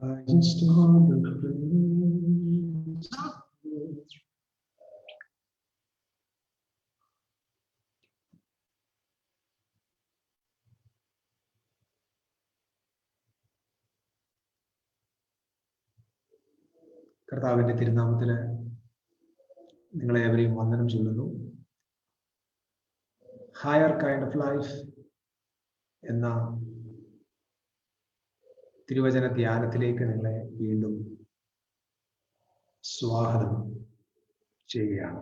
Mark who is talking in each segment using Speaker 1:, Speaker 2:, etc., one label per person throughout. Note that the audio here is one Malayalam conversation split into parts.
Speaker 1: I just want to praise. കർത്താവിന്റെ തിരുനാമത്തില് നിങ്ങളെ ഏവരെയും വന്ദനം ചെയ്യുന്നു. ഹയർ കൈൻഡ് ഓഫ് ലൈഫ് എന്ന തിരുവചന ധ്യാനത്തിലേക്ക് നിങ്ങളെ വീണ്ടും സ്വാഗതം ചെയ്യുകയാണ്.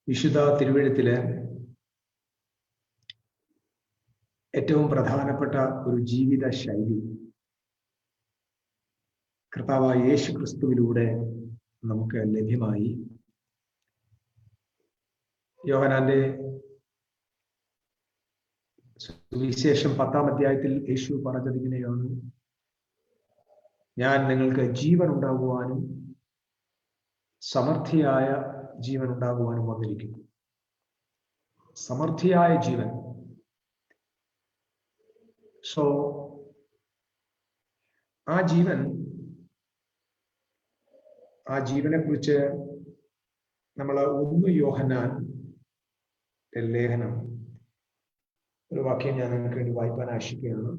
Speaker 1: വിശുദ്ധ തിരുവെഴുത്തില് ഏറ്റവും പ്രധാനപ്പെട്ട ഒരു ജീവിത ശൈലി കർത്താവായ യേശു ക്രിസ്തുവിലൂടെ നമുക്ക് ലഭ്യമായി. യോഹന്നാന്റെ സുവിശേഷം 10-ാം അധ്യായത്തിൽ യേശു പറഞ്ഞത് ഇങ്ങനെയാണ്: ഞാൻ നിങ്ങൾക്ക് ജീവൻ ഉണ്ടാകുവാനും സമൃദ്ധിയായ ജീവൻ ഉണ്ടാകുവാനും വന്നിരിക്കുന്നു. സമൃദ്ധിയായ ജീവൻ. സോ ആ ജീവനെ കുറിച്ച് നമ്മൾ 1 യോഹന്നാൻ ലേഖനം ഒരു വാക്യം ഞാൻ നിങ്ങൾക്ക് വേണ്ടി വായിപ്പാൻ ആശിക്കുകയാണ്.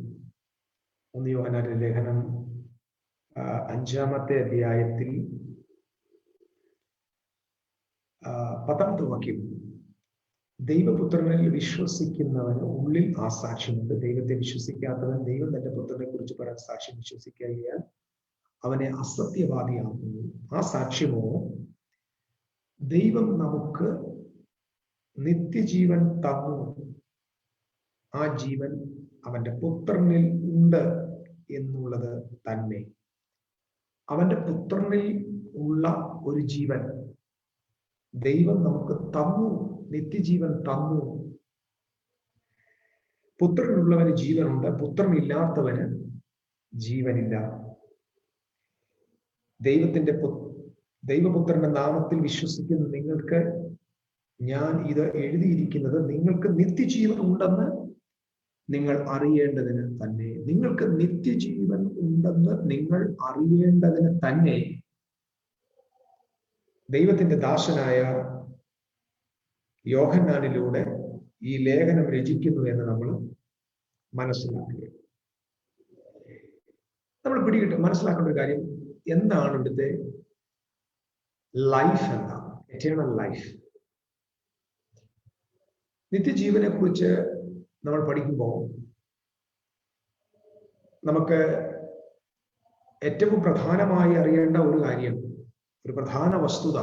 Speaker 1: 1 യോഹന്നാന്റെ ലേഖനം 5-ാമത്തെ അധ്യായത്തിൽ 10-ാമത്തെ വാക്യം: ദൈവപുത്രനിൽ വിശ്വസിക്കുന്നവന് ഉള്ളിൽ ആ സാക്ഷ്യമുണ്ട്. ദൈവത്തെ വിശ്വസിക്കാത്തവൻ ദൈവം തന്റെ പുത്രനെ കുറിച്ച് പറയാൻ സാക്ഷ്യം വിശ്വസിക്കുകയാൽ അവനെ അസത്യവാദിയാക്കുന്നു. ആ സാക്ഷ്യമോ ദൈവം നമുക്ക് നിത്യജീവൻ തന്നു. ആ ജീവൻ അവന്റെ പുത്രനിൽ ഉണ്ട് എന്നുള്ളത് തന്നെ. അവന്റെ പുത്രനിൽ ഉള്ള ഒരു ജീവൻ ദൈവം നമുക്ക് തന്നു. നിത്യജീവൻ തന്നു. പുത്രനുള്ളവന് ജീവനുണ്ട്, പുത്രനില്ലാത്തവന് ജീവനില്ല. ദൈവപുത്രന്റെ നാമത്തിൽ വിശ്വസിക്കുന്ന നിങ്ങൾക്ക് ഞാൻ ഇത് എഴുതിയിരിക്കുന്നത് നിങ്ങൾക്ക് നിത്യജീവൻ ഉണ്ടെന്ന് നിങ്ങൾ അറിയേണ്ടതിന് തന്നെ. നിങ്ങൾക്ക് നിത്യജീവൻ ഉണ്ടെന്ന് നിങ്ങൾ അറിയേണ്ടതിന് തന്നെ ദൈവത്തിന്റെ ദാസനായ യോഹന്നാനിലൂടെ ഈ ലേഖനം രചിക്കുന്നു എന്ന് നമ്മൾ മനസ്സിലാക്കുക. നമ്മൾ മനസ്സിലാക്കേണ്ട ഒരു കാര്യം എന്താണ് ഇവിടുത്തെ ലൈഫ്? എന്താണ് എറ്റേണൽ ലൈഫ്? നിത്യജീവനെ കുറിച്ച് നമ്മൾ പഠിക്കുമ്പോൾ നമുക്ക് ഏറ്റവും പ്രധാനമായി അറിയേണ്ട ഒരു കാര്യം, ഒരു പ്രധാന വസ്തുത,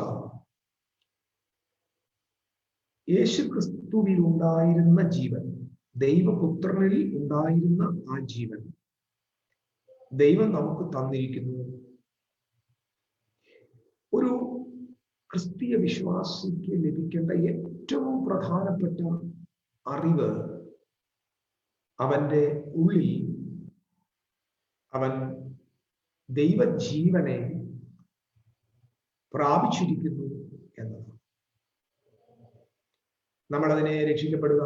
Speaker 1: യേശു ക്രിസ്തുവിൽ ഉണ്ടായിരുന്ന ജീവൻ, ദൈവപുത്രനിൽ ഉണ്ടായിരുന്ന ആ ജീവൻ ദൈവം നമുക്ക് തന്നിരിക്കുന്നു. ഒരു ക്രിസ്തീയ വിശ്വാസിക്ക് ലഭിക്കേണ്ട ഏറ്റവും പ്രധാനപ്പെട്ട അറിവ്, അവന്റെ ഉള്ളിൽ അവൻ ദൈവജീവനെ പ്രാപിച്ചിരിക്കുന്നു എന്നതാണ്. നമ്മളതിനെ രക്ഷിക്കപ്പെടുക,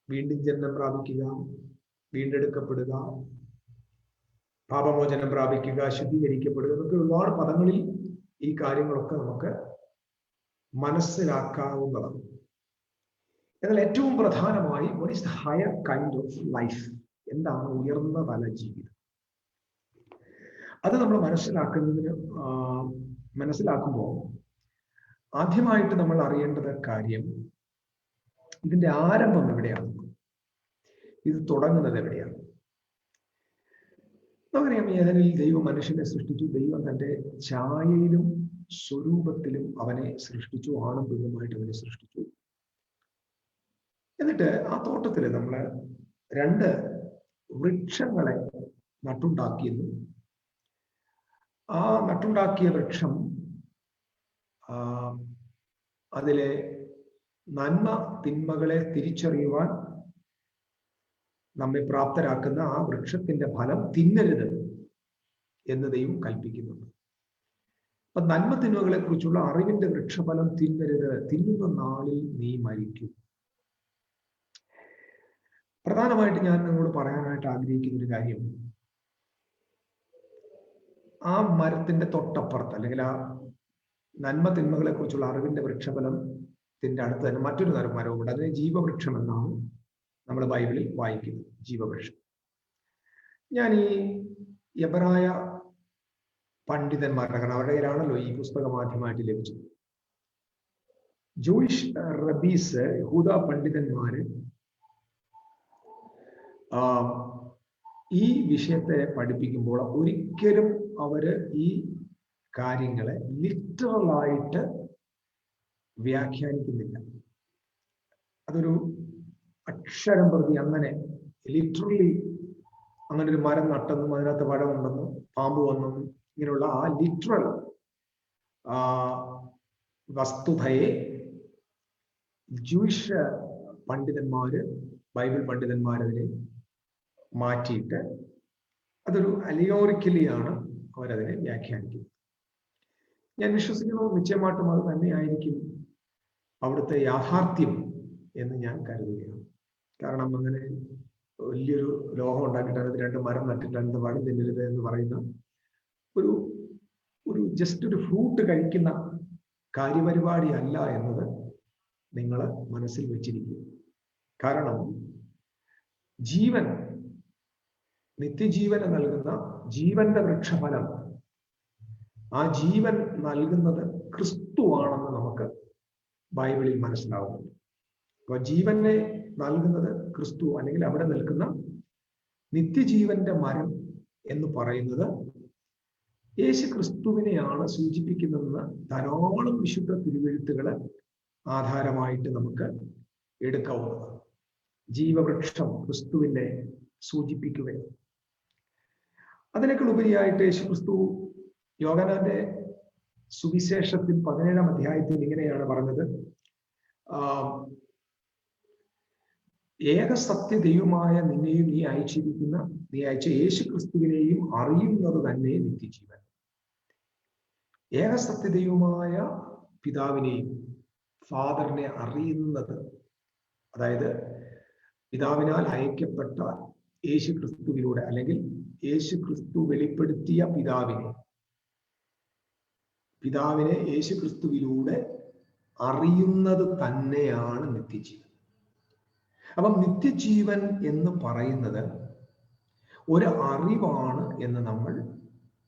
Speaker 1: വീണ്ടും ജന്മം പ്രാപിക്കുക, വീണ്ടെടുക്കപ്പെടുക, പാപമോചനം പ്രാപിക്കുക, ശുദ്ധീകരിക്കപ്പെടുക, എന്നൊക്കെ ഒരുപാട് പദങ്ങളിൽ ഈ കാര്യങ്ങളൊക്കെ നമുക്ക് മനസ്സിലാക്കാവുന്നതാണ്. എന്നാൽ ഏറ്റവും പ്രധാനമായി what is the higher kind of life? എന്താണ് ഉയർന്ന തല ജീവിതം? അത് നമ്മൾ മനസ്സിലാക്കുമ്പോൾ ആദ്യമായിട്ട് നമ്മൾ അറിയേണ്ടത് കാര്യം, ഇതിന്റെ ആരംഭം എവിടെയാണ്? ഇത് തുടങ്ങുന്നത് എവിടെയാണ്? നമുക്കറിയാം, ഏദനിൽ ദൈവം മനുഷ്യനെ സൃഷ്ടിച്ചു. ദൈവം തന്റെ ഛായയിലും സ്വരൂപത്തിലും അവനെ സൃഷ്ടിച്ചു. ആണും പെണ്ണുമായിട്ട് അവനെ സൃഷ്ടിച്ചു. എന്നിട്ട് ആ തോട്ടത്തിൽ നമ്മള് 2 വൃക്ഷങ്ങളെ നട്ടുണ്ടാക്കിയെന്നു. ആ നട്ടുണ്ടാക്കിയ വൃക്ഷം അതിലെ നന്മ തിന്മകളെ തിരിച്ചറിയുവാൻ നമ്മെ പ്രാപ്തരാക്കുന്ന ആ വൃക്ഷത്തിന്റെ ഫലം തിന്നരുത് എന്ന് ദൈവം കൽപ്പിക്കുന്നുണ്ട്. അപ്പൊ നന്മ തിന്മകളെ കുറിച്ചുള്ള അറിവിന്റെ വൃക്ഷഫലം തിന്നരുത്, തിന്നുന്ന നാളിൽ നീ മരിക്കും. പ്രധാനമായിട്ട് ഞാൻ നിങ്ങളോട് പറയാനായിട്ട് ആഗ്രഹിക്കുന്ന ഒരു കാര്യം, ആ മരത്തിന്റെ തൊട്ടപ്പുറത്ത് അല്ലെങ്കിൽ ആ നന്മ തിന്മകളെ കുറിച്ചുള്ള അറിവിന്റെ വൃക്ഷഫലത്തിന്റെ അടുത്ത് തന്നെ മറ്റൊരു തരം മരവുമുണ്ട്. അതിനെ ജീവവൃക്ഷം എന്നാണ് നമ്മൾ ബൈബിളിൽ വായിക്കുന്നത്. ജീവവൃക്ഷം. ഞാൻ ഈ എബ്രായ പണ്ഡിതന്മാരുടെ, കാരണം അവരുടെ കയ്യിലാണല്ലോ ഈ പുസ്തകം ആദ്യമായിട്ട് ലഭിച്ചത്, ജൂയിഷ് റബീസ്, യഹൂദ പണ്ഡിതന്മാര് ഈ വിഷയത്തെ പഠിപ്പിക്കുമ്പോൾ ഒരിക്കലും അവര് ഈ കാര്യങ്ങളെ ലിറ്ററലായിട്ട് വ്യാഖ്യാനിക്കുന്നില്ല. അതൊരു അക്ഷരം പ്രതി അങ്ങനെ ലിറ്ററലി അങ്ങനെ ഒരു മരം നട്ടെന്നും അതിനകത്ത് പഴമുണ്ടെന്നും പാമ്പ് വന്നെന്നും ഇങ്ങനെയുള്ള ആ ലിറ്ററൽ വസ്തുതയെ ജൂയിഷ് പണ്ഡിതന്മാര്, ബൈബിൾ പണ്ഡിതന്മാരതിനെ മാറ്റിയിട്ട് അതൊരു അലിയോറിക്കലിയാണ് അവരതിനെ വ്യാഖ്യാനിക്കുന്നത്. ഞാൻ വിശ്വസിക്കുന്നു നിശ്ചയമായിട്ടും അത് തന്നെയായിരിക്കും അവിടുത്തെ യാഥാർത്ഥ്യം എന്ന് ഞാൻ കരുതുകയാണ്. കാരണം അങ്ങനെ വലിയൊരു ലോകം ഉണ്ടാക്കിയിട്ട് അതിനകത്ത് 2 മരം നട്ടിട്ട് 2 പഴം തിന്നരുത് എന്ന് പറയുന്ന ഒരു ജസ്റ്റ് ഒരു ഫ്രൂട്ട് കഴിക്കുന്ന കാര്യപരിപാടി അല്ല എന്നത് നിങ്ങൾ മനസ്സിൽ വെച്ചിരിക്കുക. കാരണം ജീവൻ, നിത്യജീവന് നൽകുന്ന ജീവന്റെ വൃക്ഷഫലം, ആ ജീവൻ നൽകുന്നത് ക്രിസ്തുവാണെന്ന് നമുക്ക് ബൈബിളിൽ മനസ്സിലാവുന്നുണ്ട്. അപ്പൊ ജീവനെ നൽകുന്നത് ക്രിസ്തു, അല്ലെങ്കിൽ അവിടെ നിൽക്കുന്ന നിത്യജീവന്റെ മരം എന്ന് പറയുന്നത് യേശു ക്രിസ്തുവിനെയാണ് സൂചിപ്പിക്കുന്നതെന്ന് ധാരാളം വിശുദ്ധ തിരുവെഴുത്തുകള് ആധാരമായിട്ട് നമുക്ക് എടുക്കാവുന്നതാണ്. ജീവവൃക്ഷം ക്രിസ്തുവിനെ സൂചിപ്പിക്കുകയാണ്. അതിനേക്കാൾ ഉപരിയായിട്ട് യേശു ക്രിസ്തു യോഹന്നാന്റെ സുവിശേഷത്തിൽ 17-ാം അധ്യായത്തിൽ ഇങ്ങനെയാണ് പറഞ്ഞത്, ഏക സത്യ ദൈവമായ നിന്നെയും നീ അയച്ച യേശു ക്രിസ്തുവിനെയും അറിയുന്നത് തന്നെ നിത്യജീവൻ. ഏക സത്യ ദൈവമായ പിതാവിനെയും, ഫാദറിനെ അറിയുന്നത്, അതായത് പിതാവിനാൽ അയക്കപ്പെട്ട യേശു ക്രിസ്തുവിലൂടെ, അല്ലെങ്കിൽ യേശു ക്രിസ്തു വെളിപ്പെടുത്തിയ പിതാവിനെ യേശു ക്രിസ്തുവിലൂടെ അറിയുന്നത് തന്നെയാണ് നിത്യജീവൻ. അപ്പം നിത്യജീവൻ എന്ന് പറയുന്നത് ഒരു അറിവാണ് എന്ന് നമ്മൾ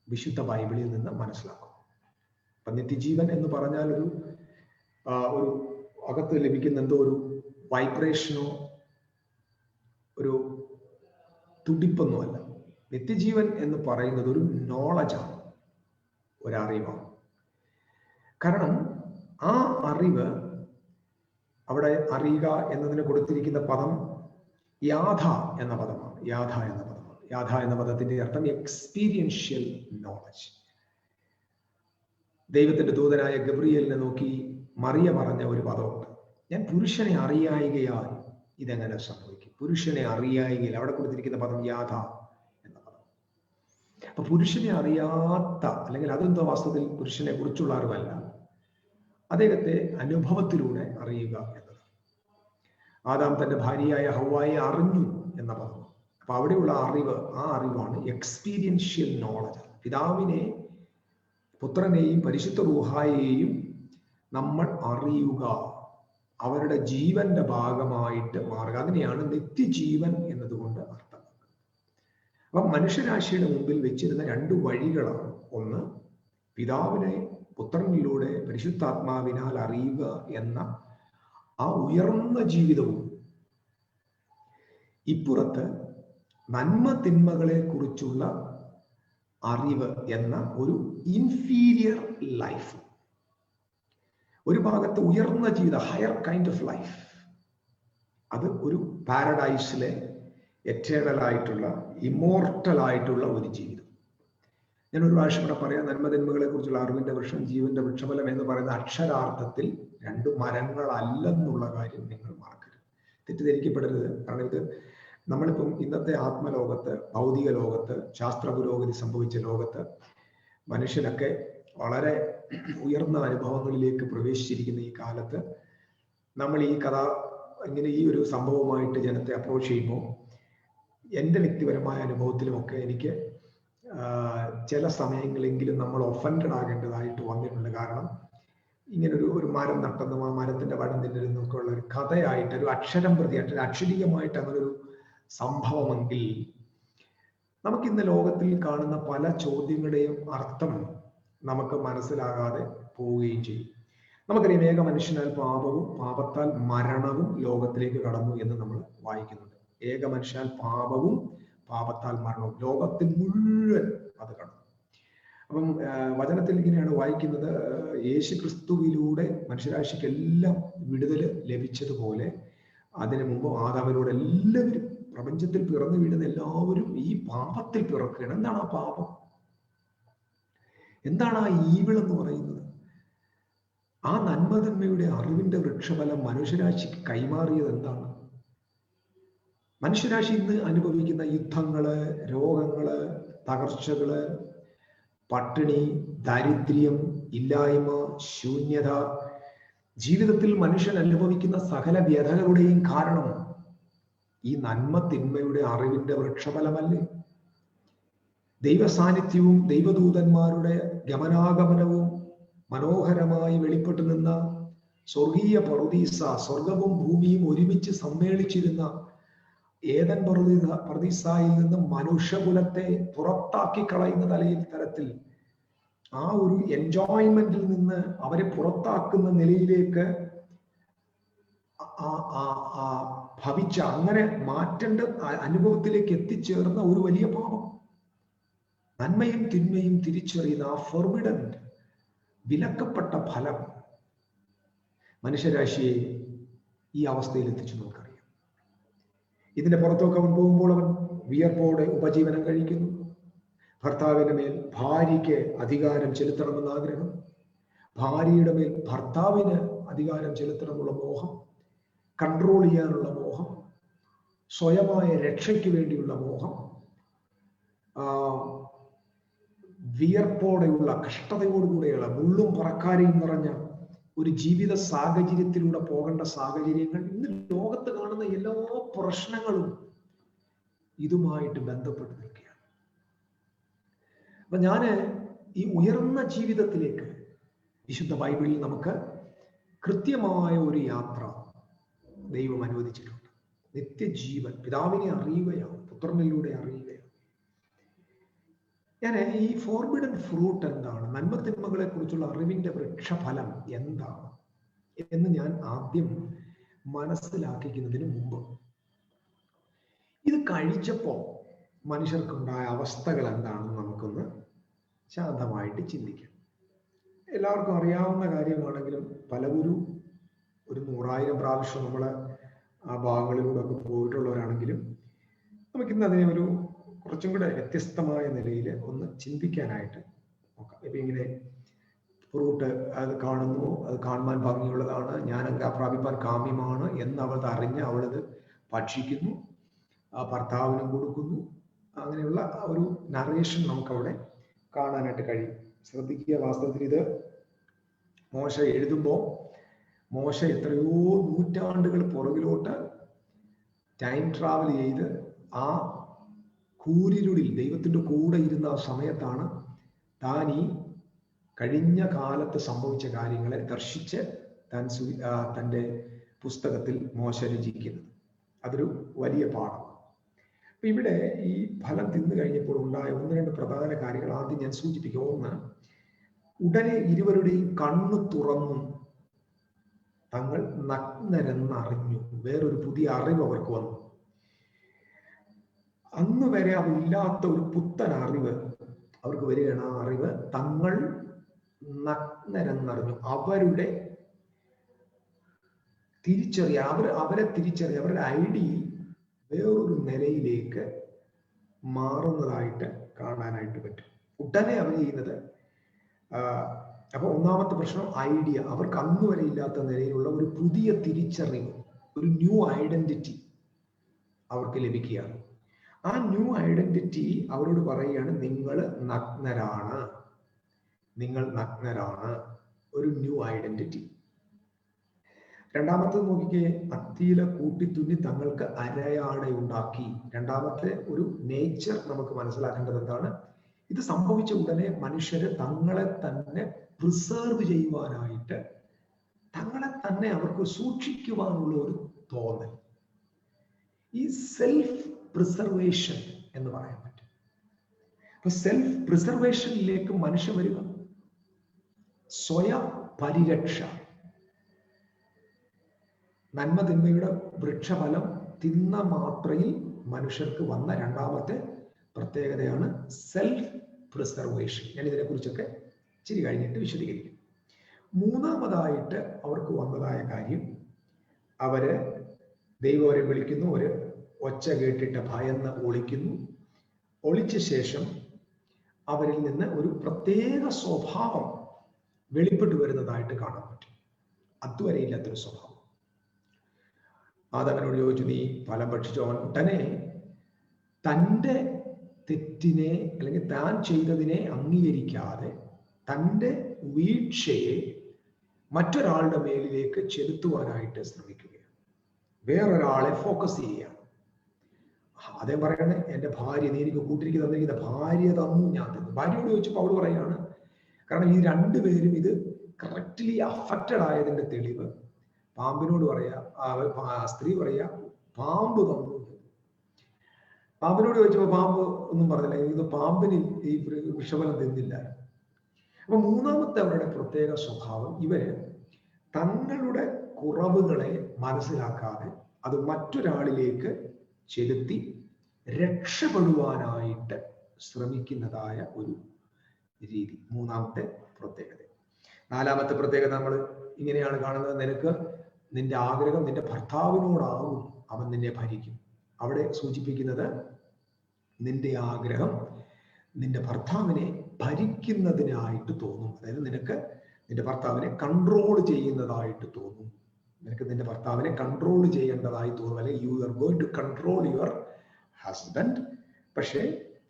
Speaker 1: വിശുദ്ധ ബൈബിളിൽ നിന്ന് മനസ്സിലാക്കും. അപ്പൊ നിത്യജീവൻ എന്ന് പറഞ്ഞാൽ ഒരു അകത്ത് ലഭിക്കുന്ന എന്തോ ഒരു വൈബ്രേഷനോ ഒരു തുടിപ്പൊന്നുമല്ല. നിത്യജീവൻ എന്ന് പറയുന്നത് ഒരു നോളജാണ്, ഒരറിവാണ്. കാരണം ആ അറിവ്, അവിടെ അറിയുക എന്നതിന് കൊടുത്തിരിക്കുന്ന പദം യാഥ എന്ന പദമാണ്. യാഥ എന്ന പദത്തിന്റെ അർത്ഥം എക്സ്പീരിയൻഷ്യൽ നോളജ്. ദൈവത്തിന്റെ ദൂതനായ ഗബ്രിയേലിനെ നോക്കി മറിയ പറഞ്ഞ ഒരു പദമുണ്ട്, ഞാൻ പുരുഷനെ അറിയായികയാൽ ഇതെങ്ങനെ സംഭവിക്കും. പുരുഷനെ അറിയായികയിൽ അവിടെ കൊടുത്തിരിക്കുന്ന പദം യാഥ എന്ന പദം. അപ്പൊ പുരുഷനെ അറിയാത്ത, അല്ലെങ്കിൽ അതെന്തോ വാസ്തവത്തിൽ പുരുഷനെ കുറിച്ചുള്ള അറിവല്ല, അദ്ദേഹത്തെ അനുഭവത്തിലൂടെ അറിയുക എന്നത്. ആദാം തന്റെ ഭാര്യയായ ഹവ്വായെ അറിഞ്ഞു എന്ന പദം. അപ്പൊ അവിടെയുള്ള അറിവ്, ആ അറിവാണ് എക്സ്പീരിയൻഷ്യൽ നോളജ്. പിതാവിനെ, പുത്രനെയും പരിശുദ്ധ റൂഹായെയും നമ്മൾ അറിയുക, അവരുടെ ജീവന്റെ ഭാഗമായിട്ട് മാറുക. അതിനെയാണ് നിത്യജീവൻ എന്നതുകൊണ്ട് അർത്ഥം. അപ്പം മനുഷ്യരാശിയുടെ മുമ്പിൽ വെച്ചിരുന്ന 2 വഴികളാണ്. ഒന്ന്, പിതാവിനെ പുത്രനിലൂടെ പരിശുദ്ധാത്മാവിനാൽ അറിയുക എന്ന ആ ഉയർന്ന ജീവിതവും, ഇപ്പുറത്ത് നന്മ തിന്മകളെ കുറിച്ചുള്ള അറിവ് എന്ന ഒരു ഇൻഫീരിയർ ലൈഫ്. ഒരു ഭാഗത്ത് ഉയർന്ന ജീവിതം, ഹയർ കൈൻഡ് ഓഫ് ലൈഫ്, അത് ഒരു പാരഡൈസിലെ എറ്റേണൽ ആയിട്ടുള്ള, ഇമ്മോർട്ടൽ ആയിട്ടുള്ള ഒരു ജീവിതം. ഞാൻ ഒരു പ്രാവശ്യം കൂടെ പറയാം, നന്മതിന്മകളെ കുറിച്ചുള്ള അറിവിന്റെ വൃക്ഷം, ജീവന്റെ വൃക്ഷഫലം എന്ന് പറയുന്ന അക്ഷരാർത്ഥത്തിൽ 2 മരങ്ങളല്ലെന്നുള്ള കാര്യം നിങ്ങൾ മറക്കരുത്, തെറ്റിദ്ധരിക്കപ്പെടരുത്. കാരണം ഇത് നമ്മളിപ്പം ഇന്നത്തെ ആത്മലോകത്ത്, ഭൗതിക ലോകത്ത്, ശാസ്ത്ര പുരോഗതി സംഭവിച്ച ലോകത്ത് മനുഷ്യനൊക്കെ വളരെ ഉയർന്ന അനുഭവങ്ങളിലേക്ക് പ്രവേശിച്ചിരിക്കുന്ന ഈ കാലത്ത് നമ്മൾ ഈ ഇങ്ങനെ ഈ ഒരു സംഭവമായിട്ട് ജനത്തെ അപ്രോച്ച് ചെയ്യുമ്പോൾ എൻ്റെ വ്യക്തിപരമായ അനുഭവത്തിലുമൊക്കെ എനിക്ക് ചില സമയങ്ങളെങ്കിലും നമ്മൾ ഒഫൻഡഡ് ആകേണ്ടതായിട്ട് വന്നിട്ടുണ്ട്. കാരണം ഇങ്ങനെ ഒരു മരം നട്ടെന്നും ആ മരത്തിന്റെ പഴം തിന്നരുന്നൊക്കെ ഉള്ള ഒരു കഥയായിട്ട്, ഒരു അക്ഷരം പ്രതിയായിട്ട്, ഒരു അക്ഷരീയമായിട്ട് അങ്ങനെ ഒരു സംഭവമെങ്കിൽ നമുക്കിന്ന് ലോകത്തിൽ കാണുന്ന പല ചോദ്യങ്ങളുടെയും അർത്ഥം നമുക്ക് മനസ്സിലാകാതെ പോവുകയും ചെയ്യും. നമുക്കറിയാം, ഏക മനുഷ്യനാൽ പാപവും പാപത്താൽ മരണവും ലോകത്തിലേക്ക് കടന്നു എന്ന് നമ്മൾ വായിക്കുന്നുണ്ട്. ഏക മനുഷ്യനാൽ പാപവും പാപത്താൽ മരണവും ലോകത്തിൽ മുഴുവൻ അത് കടന്നു. അപ്പം വചനത്തിൽ ഇങ്ങനെയാണ് വായിക്കുന്നത്, യേശു ക്രിസ്തുവിലൂടെ മനുഷ്യരാശിക്കെല്ലാം വിടുതൽ ലഭിച്ചതുപോലെ അതിനു മുമ്പ് ആദാമിലൂടെ എല്ലാവരും, പ്രപഞ്ചത്തിൽ പിറന്നു വീഴുന്ന എല്ലാവരും ഈ പാപത്തിൽ പിറക്കുകയാണ്. എന്താണ് ആ പാപം? എന്താണ് ആ ഈവിൾ എന്ന് പറയുന്നത്? ആ നന്മതന്മയുടെ അറിവിന്റെ വൃക്ഷഫലം മനുഷ്യരാശിക്ക് കൈമാറിയത് എന്താണ്? മനുഷ്യരാശി ഇന്ന് അനുഭവിക്കുന്ന യുദ്ധങ്ങള്, രോഗങ്ങള്, തകർച്ചകള്, പട്ടിണി, ദാരിദ്ര്യം, ഇല്ലായ്മ, ശൂന്യത, ജീവിതത്തിൽ മനുഷ്യൻ അനുഭവിക്കുന്ന സകല വ്യഥകളുടെയും കാരണം ഈ നന്മ തിന്മയുടെ അറിവിന്റെ വൃക്ഷഫലമല്ലേ? ദൈവസാന്നിധ്യവും ദൈവദൂതന്മാരുടെ ഗമനാഗമനവും മനോഹരമായി വെളിപ്പെട്ടു നിന്ന സ്വർഗീയ പറുദീസ, സ്വർഗവും ഭൂമിയും ഒരുമിച്ച് സമ്മേളിച്ചിരുന്ന ഏദൻ പറുദീസായിൽ നിന്ന് മനുഷ്യകുലത്തെ പുറത്താക്കി കളയുന്ന തരത്തിൽ ആ ഒരു എൻജോയ്മെന്റിൽ നിന്ന് അവരെ പുറത്താക്കുന്ന നിലയിലേക്ക് ഭവിച്ച, അങ്ങനെ മാറ്റേണ്ട അനുഭവത്തിലേക്ക് എത്തിച്ചേർന്ന ഒരു വലിയ പാപം. നന്മയും തിന്മയും തിരിച്ചറിയുന്ന ആ ഫോർബിഡൻ, വിലക്കപ്പെട്ട ഫലം മനുഷ്യരാശിയെ ഈ അവസ്ഥയിൽ എത്തിച്ചു നമുക്കറിയാം. ഇതിന്റെ പുറത്തൊക്കെ അവൻ പോകുമ്പോൾ അവൻ വിയർപ്പോടെ ഉപജീവനം കഴിക്കുന്നു. ഭർത്താവിന്റെ മേൽ ഭാര്യയ്ക്ക് അധികാരം ചെലുത്തണമെന്ന ആഗ്രഹം, ഭാര്യയുടെ മേൽ ഭർത്താവിന് അധികാരം ചെലുത്തണമെന്നുള്ള മോഹം, കൺട്രോൾ ചെയ്യാനുള്ള മോഹം, സ്വയമായ രക്ഷയ്ക്ക് വേണ്ടിയുള്ള മോഹം, വിയർപ്പോടെയുള്ള, കഷ്ടതയോടുകൂടെയുള്ള, മുള്ളും പറക്കാരെയും നിറഞ്ഞ ഒരു ജീവിത സാഹചര്യത്തിലൂടെ പോകേണ്ട സാഹചര്യങ്ങൾ. ഇന്ന് ലോകത്ത് കാണുന്ന എല്ലാ പ്രശ്നങ്ങളും ഇതുമായിട്ട് ബന്ധപ്പെട്ട് നിൽക്കുകയാണ്. അപ്പൊ ഞാന് ഈ ഉയർന്ന ജീവിതത്തിലേക്ക് വിശുദ്ധ ബൈബിളിൽ നമുക്ക് കൃത്യമായ ഒരു യാത്ര ദൈവം അനുവദിച്ചിട്ടുണ്ട്. നിത്യജീവൻ, പിതാവിനെ അറിയുകയാണ്, പുത്രനിലൂടെ അറിയുകയാണ്. ഞാൻ ഈ ഫോർബിഡൻ ഫ്രൂട്ട് എന്താണ്, നന്മതിന്മകളെ കുറിച്ചുള്ള അറിവിന്റെ വൃക്ഷഫലം എന്താണ് എന്ന് ഞാൻ ആദ്യം മനസ്സിലാക്കിക്കുന്നതിന് മുമ്പ്, ഇത് കഴിച്ചപ്പോ മനുഷ്യർക്കുണ്ടായ അവസ്ഥകൾ എന്താണെന്ന് നമുക്കൊന്ന് ശാന്തമായിട്ട് ചിന്തിക്കാം. എല്ലാവർക്കും അറിയാവുന്ന കാര്യമാണെങ്കിലും പലവരും ഒരു 100,000 പ്രാവശ്യം നമ്മൾ ആ ഭാഗങ്ങളിലൂടെ ഒക്കെ പോയിട്ടുള്ളവരാണെങ്കിലും നമുക്കിന്ന് അതിനെ ഒരു കുറച്ചും കൂടെ വ്യത്യസ്തമായ നിലയിൽ ഒന്ന് ചിന്തിക്കാനായിട്ട് നോക്കാം. ഇപ്പൊ ഇങ്ങനെ ഫ്രൂട്ട് അത് കാണുന്നു, അത് കാണുവാൻ ഭംഗിയുള്ളതാണ്, ഞാൻ പ്രാപിപ്പാൻ കാമ്യമാണ് എന്നവൾ അറിഞ്ഞ് അവളത് ഭക്ഷിക്കുന്നു, ആ ഭർത്താവിനും കൊടുക്കുന്നു. അങ്ങനെയുള്ള ഒരു നറേഷൻ നമുക്കവിടെ കാണാനായിട്ട് കഴിയും. ശ്രദ്ധിക്കുക, വാസ്തവത്തിൽ ഇത് മോശ എഴുതുമ്പോൾ മോശ എത്രയോ നൂറ്റാണ്ടുകൾ പുറകിലോട്ട് ടൈം ട്രാവൽ ചെയ്ത് ആ കൂരിരുളിൽ ദൈവത്തിന്റെ കൂടെ ഇരുന്ന ആ സമയത്താണ് താൻ ഈ കഴിഞ്ഞ കാലത്ത് സംഭവിച്ച കാര്യങ്ങളെ ദർശിച്ച് തൻ്റെ പുസ്തകത്തിൽ മോശ രചിക്കുന്നത്. അതൊരു വലിയ പാഠമാണ്. അപ്പൊ ഇവിടെ ഈ ഫലം തിന്നു കഴിഞ്ഞപ്പോൾ ഉണ്ടായ 1-2 പ്രധാന കാര്യങ്ങൾ ആദ്യം ഞാൻ സൂചിപ്പിക്കും. ഒന്ന്, ഉടനെ ഇരുവരുടെയും കണ്ണു തുറന്നു തങ്ങൾ നഗ്നരെന്നറിഞ്ഞു. വേറൊരു പുതിയ അറിവ് അവർക്ക് വന്നു. അന്ന് വരെ അവരില്ലാത്ത ഒരു പുത്തൻ അറിവ് അവർക്ക് വരികയാണ്. ആ അറിവ്, തങ്ങൾ നഗ്നരെന്നറിഞ്ഞു. അവരുടെ അവരെ തിരിച്ചറിയ, അവരുടെ ഐഡി വേറൊരു നിലയിലേക്ക് മാറുന്നതായിട്ട് കാണാനായിട്ട് പറ്റും. ഉടനെ അവർ ചെയ്യുന്നത്, അപ്പൊ ഒന്നാമത്തെ പ്രശ്നം ഐഡിയ. അവർക്ക് അന്ന് വരെ ഇല്ലാത്ത നിലയിലുള്ള ഒരു പുതിയ തിരിച്ചറിവ്, ഒരു ന്യൂ ഐഡന്റിറ്റി അവർക്ക് ലഭിക്കുകയാണ്. ആ ന്യൂ ഐഡന്റിറ്റി അവരോട് പറയുകയാണ്, നിങ്ങൾ നഗ്നരാണ്, നിങ്ങൾ നഗ്നരാണ്. ഒരു ന്യൂ ഐഡന്റിറ്റി. രണ്ടാമത്തത് നോക്കിക്കേ, അത്തിയില കൂട്ടിത്തുന്നി തങ്ങൾക്ക് അരയാടയുണ്ടാക്കി. രണ്ടാമത്തെ ഒരു നേച്ചർ നമുക്ക് മനസ്സിലാക്കേണ്ടത് എന്താണ്? ഇത് സംഭവിച്ച ഉടനെ മനുഷ്യര് തങ്ങളെ തന്നെ പ്രിസർവ് ചെയ്യുവാനായിട്ട്, തങ്ങളെ തന്നെ അവർക്ക് സൂക്ഷിക്കുവാനുള്ള ഒരു തോന്നൽ, ഈ സെൽഫ് പ്രിസർവേഷൻ എന്ന് പറയാൻ പറ്റും. അപ്പൊ സെൽഫ് പ്രിസർവേഷനിലേക്ക് മനുഷ്യൻ വരിക, സ്വയം പരിരക്ഷ. നന്മ തിന്മയുടെ വൃക്ഷഫലം തിന്ന മാത്രയിൽ മനുഷ്യർക്ക് വന്ന രണ്ടാമത്തെ പ്രത്യേകതയാണ് സെൽഫ് പ്രിസർവേഷൻ. ഞാൻ ഇതിനെക്കുറിച്ചൊക്കെ ഇച്ചിരി കഴിഞ്ഞിട്ട് വിശദീകരിക്കും. മൂന്നാമതായിട്ട് അവർക്ക് വന്നതായ കാര്യം, അവര് ദൈവം അവരെ വിളിക്കുന്നു, ഒരു ഒച്ച കേട്ടിട്ട് ഭയന്ന് ഒളിക്കുന്നു. ഒളിച്ച ശേഷം അവരിൽ നിന്ന് ഒരു പ്രത്യേക സ്വഭാവം വെളിപ്പെട്ടു വരുന്നതായിട്ട് കാണാൻ പറ്റും. അതുവരെ ഇല്ലാത്തൊരു സ്വഭാവം. ആദാമിനോട് ചോദിച്ചു, നീ ഫലം ഭക്ഷിച്ചോ? അവൻ ഉടനെ തൻ്റെ തെറ്റിനെ അല്ലെങ്കിൽ താൻ ചെയ്തതിനെ അംഗീകരിക്കാതെ തൻ്റെ വീഴ്ചയെ മറ്റൊരാളുടെ മേലിലേക്ക് ചെലുത്തുവാനായിട്ട് ശ്രമിക്കുകയാണ്, വേറൊരാളെ ഫോക്കസ് ചെയ്യുകയാണ്. അതേ പറയണേ, എൻ്റെ ഭാര്യ, നീ എനിക്ക് കൂട്ടിരിക്ക് തന്നിരിക്കുന്ന ഭാര്യ തന്നു, ഞാൻ തന്നു. ഭാര്യയോട് ചോദിച്ചപ്പോൾ അവൾ പറയാണ്, കാരണം ഈ രണ്ടുപേരും ഇത് കറക്റ്റ്ലി അഫക്റ്റഡ് ആയതിന്റെ തെളിവ് പാമ്പിനോട് പറയാ, സ്ത്രീ പറയാ പാമ്പ് തന്നു. പാമ്പിനോട് ചോദിച്ചപ്പോൾ പാമ്പ് ഒന്നും പറഞ്ഞില്ല, ഇത് പാമ്പിന് ഈ വിഷഫലം തിന്നില്ല. അപ്പൊ മൂന്നാമത്തെ അവരുടെ പ്രത്യേക സ്വഭാവം, ഇവര് തങ്ങളുടെ കുറവുകളെ മനസ്സിലാക്കാതെ അത് മറ്റൊരാളിലേക്ക് ചെലുത്തി രക്ഷപ്പെടുവാനായിട്ട് ശ്രമിക്കുന്നതായ ഒരു രീതി, മൂന്നാമത്തെ പ്രത്യേകത. നാലാമത്തെ പ്രത്യേകത നമ്മൾ ഇങ്ങനെയാണ് കാണുന്നത്, നിനക്ക് നിന്റെ ആഗ്രഹം നിന്റെ ഭർത്താവിനോടാകും, അവൻ നിന്നെ ഭരിക്കും. അവിടെ സൂചിപ്പിക്കുന്നത് നിന്റെ ആഗ്രഹം നിന്റെ ഭർത്താവിനെ ഭരിക്കുന്നതിനായിട്ട് തോന്നും. അതായത് നിനക്ക് നിന്റെ ഭർത്താവിനെ കൺട്രോൾ ചെയ്യുന്നതായിട്ട് തോന്നും. നിനക്ക് നിന്റെ ഭർത്താവിനെ കൺട്രോൾ ചെയ്യേണ്ടതായി തോന്നും. അല്ലെങ്കിൽ you are going to control your husband, പക്ഷേ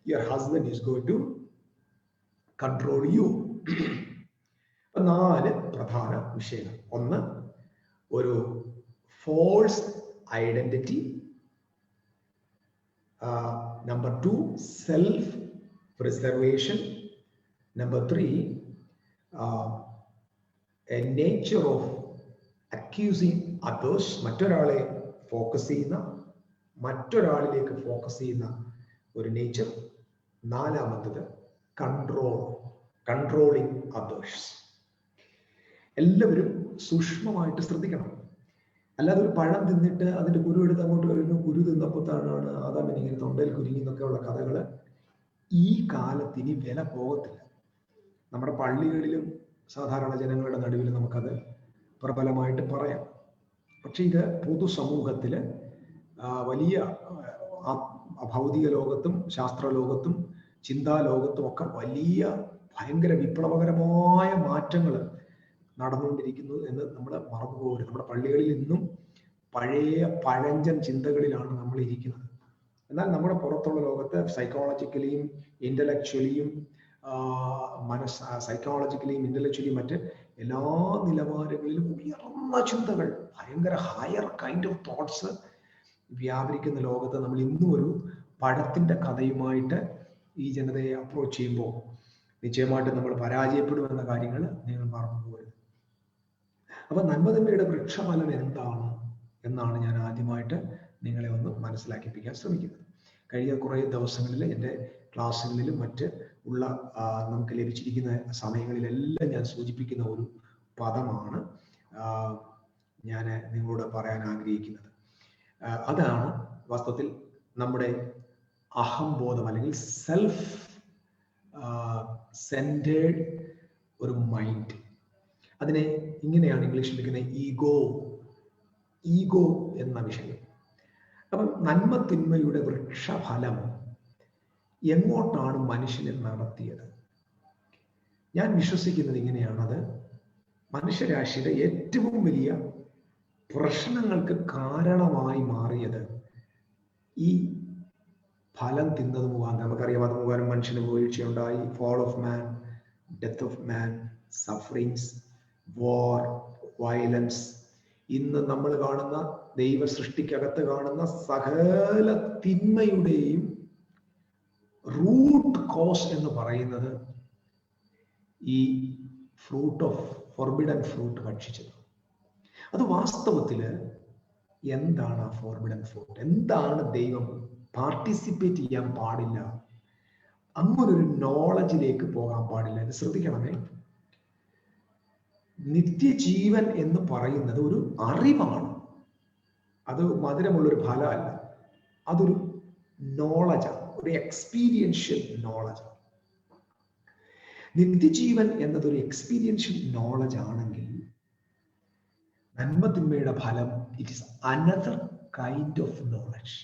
Speaker 1: your husband is going to control you. 4 പ്രധാന വിഷയങ്ങൾ. ഒന്ന്, ഒരു false identity. Number 2, self preservation. Number 3, a nature of accusing others, മറ്റൊരാളെ ഫോക്കസ് ചെയ്യുന്ന, മറ്റൊരാളിലേക്ക് ഫോക്കസ് ചെയ്യുന്ന ഒരു നേച്ചർ. നാലാമത്തത് കൺട്രോളിങ് അതേഴ്സ്. എല്ലാവരും സൂക്ഷ്മമായിട്ട് ശ്രദ്ധിക്കണം. അല്ലാതെ ഒരു പഴം തിന്നിട്ട് അതിന്റെ കുരു എടുത്ത് അങ്ങോട്ട് വരുന്നു, കുരു തിന്നപ്പോഴാണ് ആദാമിന് ഇങ്ങനെ തൊണ്ടയിൽ കുരുങ്ങി എന്നൊക്കെയുള്ള കഥകള് ഈ കാലത്ത് ഇനി വില പോകത്തില്ല. നമ്മുടെ പള്ളികളിലും സാധാരണ ജനങ്ങളുടെ നടുവിൽ നമുക്കത് പ്രബലമായിട്ട് പറയാം. പക്ഷെ ഇത് പൊതുസമൂഹത്തില് വലിയ ഭൗതിക ലോകത്തും ശാസ്ത്രലോകത്തും ചിന്താലോകത്തും ഒക്കെ വലിയ ഭയങ്കര വിപ്ലവകരമായ മാറ്റങ്ങൾ നടന്നുകൊണ്ടിരിക്കുന്നു എന്ന് നമ്മൾ മറന്നുപോകരുത്. നമ്മുടെ പള്ളികളിൽ ഇന്നും പഴയ പഴഞ്ചൻ ചിന്തകളിലാണ് നമ്മൾ ഇരിക്കുന്നത്. എന്നാൽ നമ്മുടെ പുറത്തുള്ള ലോകത്ത് സൈക്കോളജിക്കലിയും ഇന്റലക്ച്വലിയും സൈക്കോളജിക്കലിയും ഇന്റലക്ച്വലിയും മറ്റ് എല്ലാ നിലവാരങ്ങളിലും ഉയർന്ന ചിന്തകൾ, ഭയങ്കര ഹയർ കൈൻഡ് ഓഫ് തോട്ട്സ് വ്യാപരിക്കുന്ന ലോകത്ത് നമ്മൾ ഇന്നും ഒരു പഴത്തിന്റെ കഥയുമായിട്ട് ഈ ജനതയെ അപ്രോച്ച് ചെയ്യുമ്പോൾ നിശ്ചയമായിട്ടും നമ്മൾ പരാജയപ്പെടുമെന്ന കാര്യങ്ങൾ നിങ്ങൾ മറന്നുപോകരുത്. അപ്പൊ നന്മതിന്മയുടെ വൃക്ഷഫലം എന്താണ് എന്നാണ് ഞാൻ ആദ്യമായിട്ട് നിങ്ങളെ ഒന്ന് മനസ്സിലാക്കിപ്പിക്കാൻ ശ്രമിക്കുന്നത്. കഴിഞ്ഞ കുറേ ദിവസങ്ങളിൽ എൻ്റെ ക്ലാസ്സുകളിലും മറ്റ് ഉള്ള നമുക്ക് ലഭിച്ചിരിക്കുന്ന സമയങ്ങളിലെല്ലാം ഞാൻ സൂചിപ്പിക്കുന്ന ഒരു പദമാണ് ഞാൻ നിങ്ങളോട് പറയാൻ ആഗ്രഹിക്കുന്നത്. അതാണ് വാസ്തവത്തിൽ നമ്മുടെ അഹംബോധം അല്ലെങ്കിൽ സെൽഫ് സെൻറ്റേർഡ് ഒരു മൈൻഡ്. അതിനെ ഇങ്ങനെയാണ് ഇംഗ്ലീഷിൽ വിളിക്കുന്നത് ഈഗോ എന്ന വിഷയം. അപ്പം നന്മ തിന്മയുടെ വൃക്ഷഫലം എങ്ങോട്ടാണ് മനുഷ്യനെ നടത്തിയത്? ഞാൻ വിശ്വസിക്കുന്നത് ഇങ്ങനെയാണത്, മനുഷ്യരാശിയുടെ ഏറ്റവും വലിയ പ്രശ്നങ്ങൾക്ക് കാരണമായി മാറിയത് ഈ ഫലം തിന്നത് മുഖാന്തരം. നമുക്കറിയാം, അത് മുഖാന്തരം മനുഷ്യന് വീഴ്ചയുണ്ടായി. Fall of man, death of man, sufferings, war, violence, ഇന്ന് നമ്മൾ കാണുന്ന ദൈവ സൃഷ്ടിക്കകത്ത് കാണുന്ന സകല തിന്മയുടെയും റൂട്ട് കോസ് എന്ന് പറയുന്നത് ഈ ഫ്രൂട്ട് ഓഫ് ഫോർബിഡൻ ഫ്രൂട്ട് ഭക്ഷിച്ചത്. അത് വാസ്തവത്തിൽ എന്താണ് ആ ഫോർബിഡൻ ഫ്രൂട്ട്? എന്താണ് ദൈവം പാർട്ടിസിപ്പേറ്റ് ചെയ്യാൻ പാടില്ല, അങ്ങനൊരു നോളജിലേക്ക് പോകാൻ പാടില്ല. ഇത് ശ്രദ്ധിക്കണമേ. നിത്യജീവൻ എന്ന് പറയുന്നത് ഒരു അറിവാണ്. അത് മധുരമുള്ളൊരു ഫലമല്ല, അതൊരു നോളജാണ്, ഒരു എക്സ്പീരിയൻഷ്യൽ നോളജാണ്. നിത്യജീവൻ എന്നതൊരു എക്സ്പീരിയൻഷ്യൽ നോളജ് ആണെങ്കിൽ നന്മ തിന്മയുടെ ഫലം it is another kind of knowledge.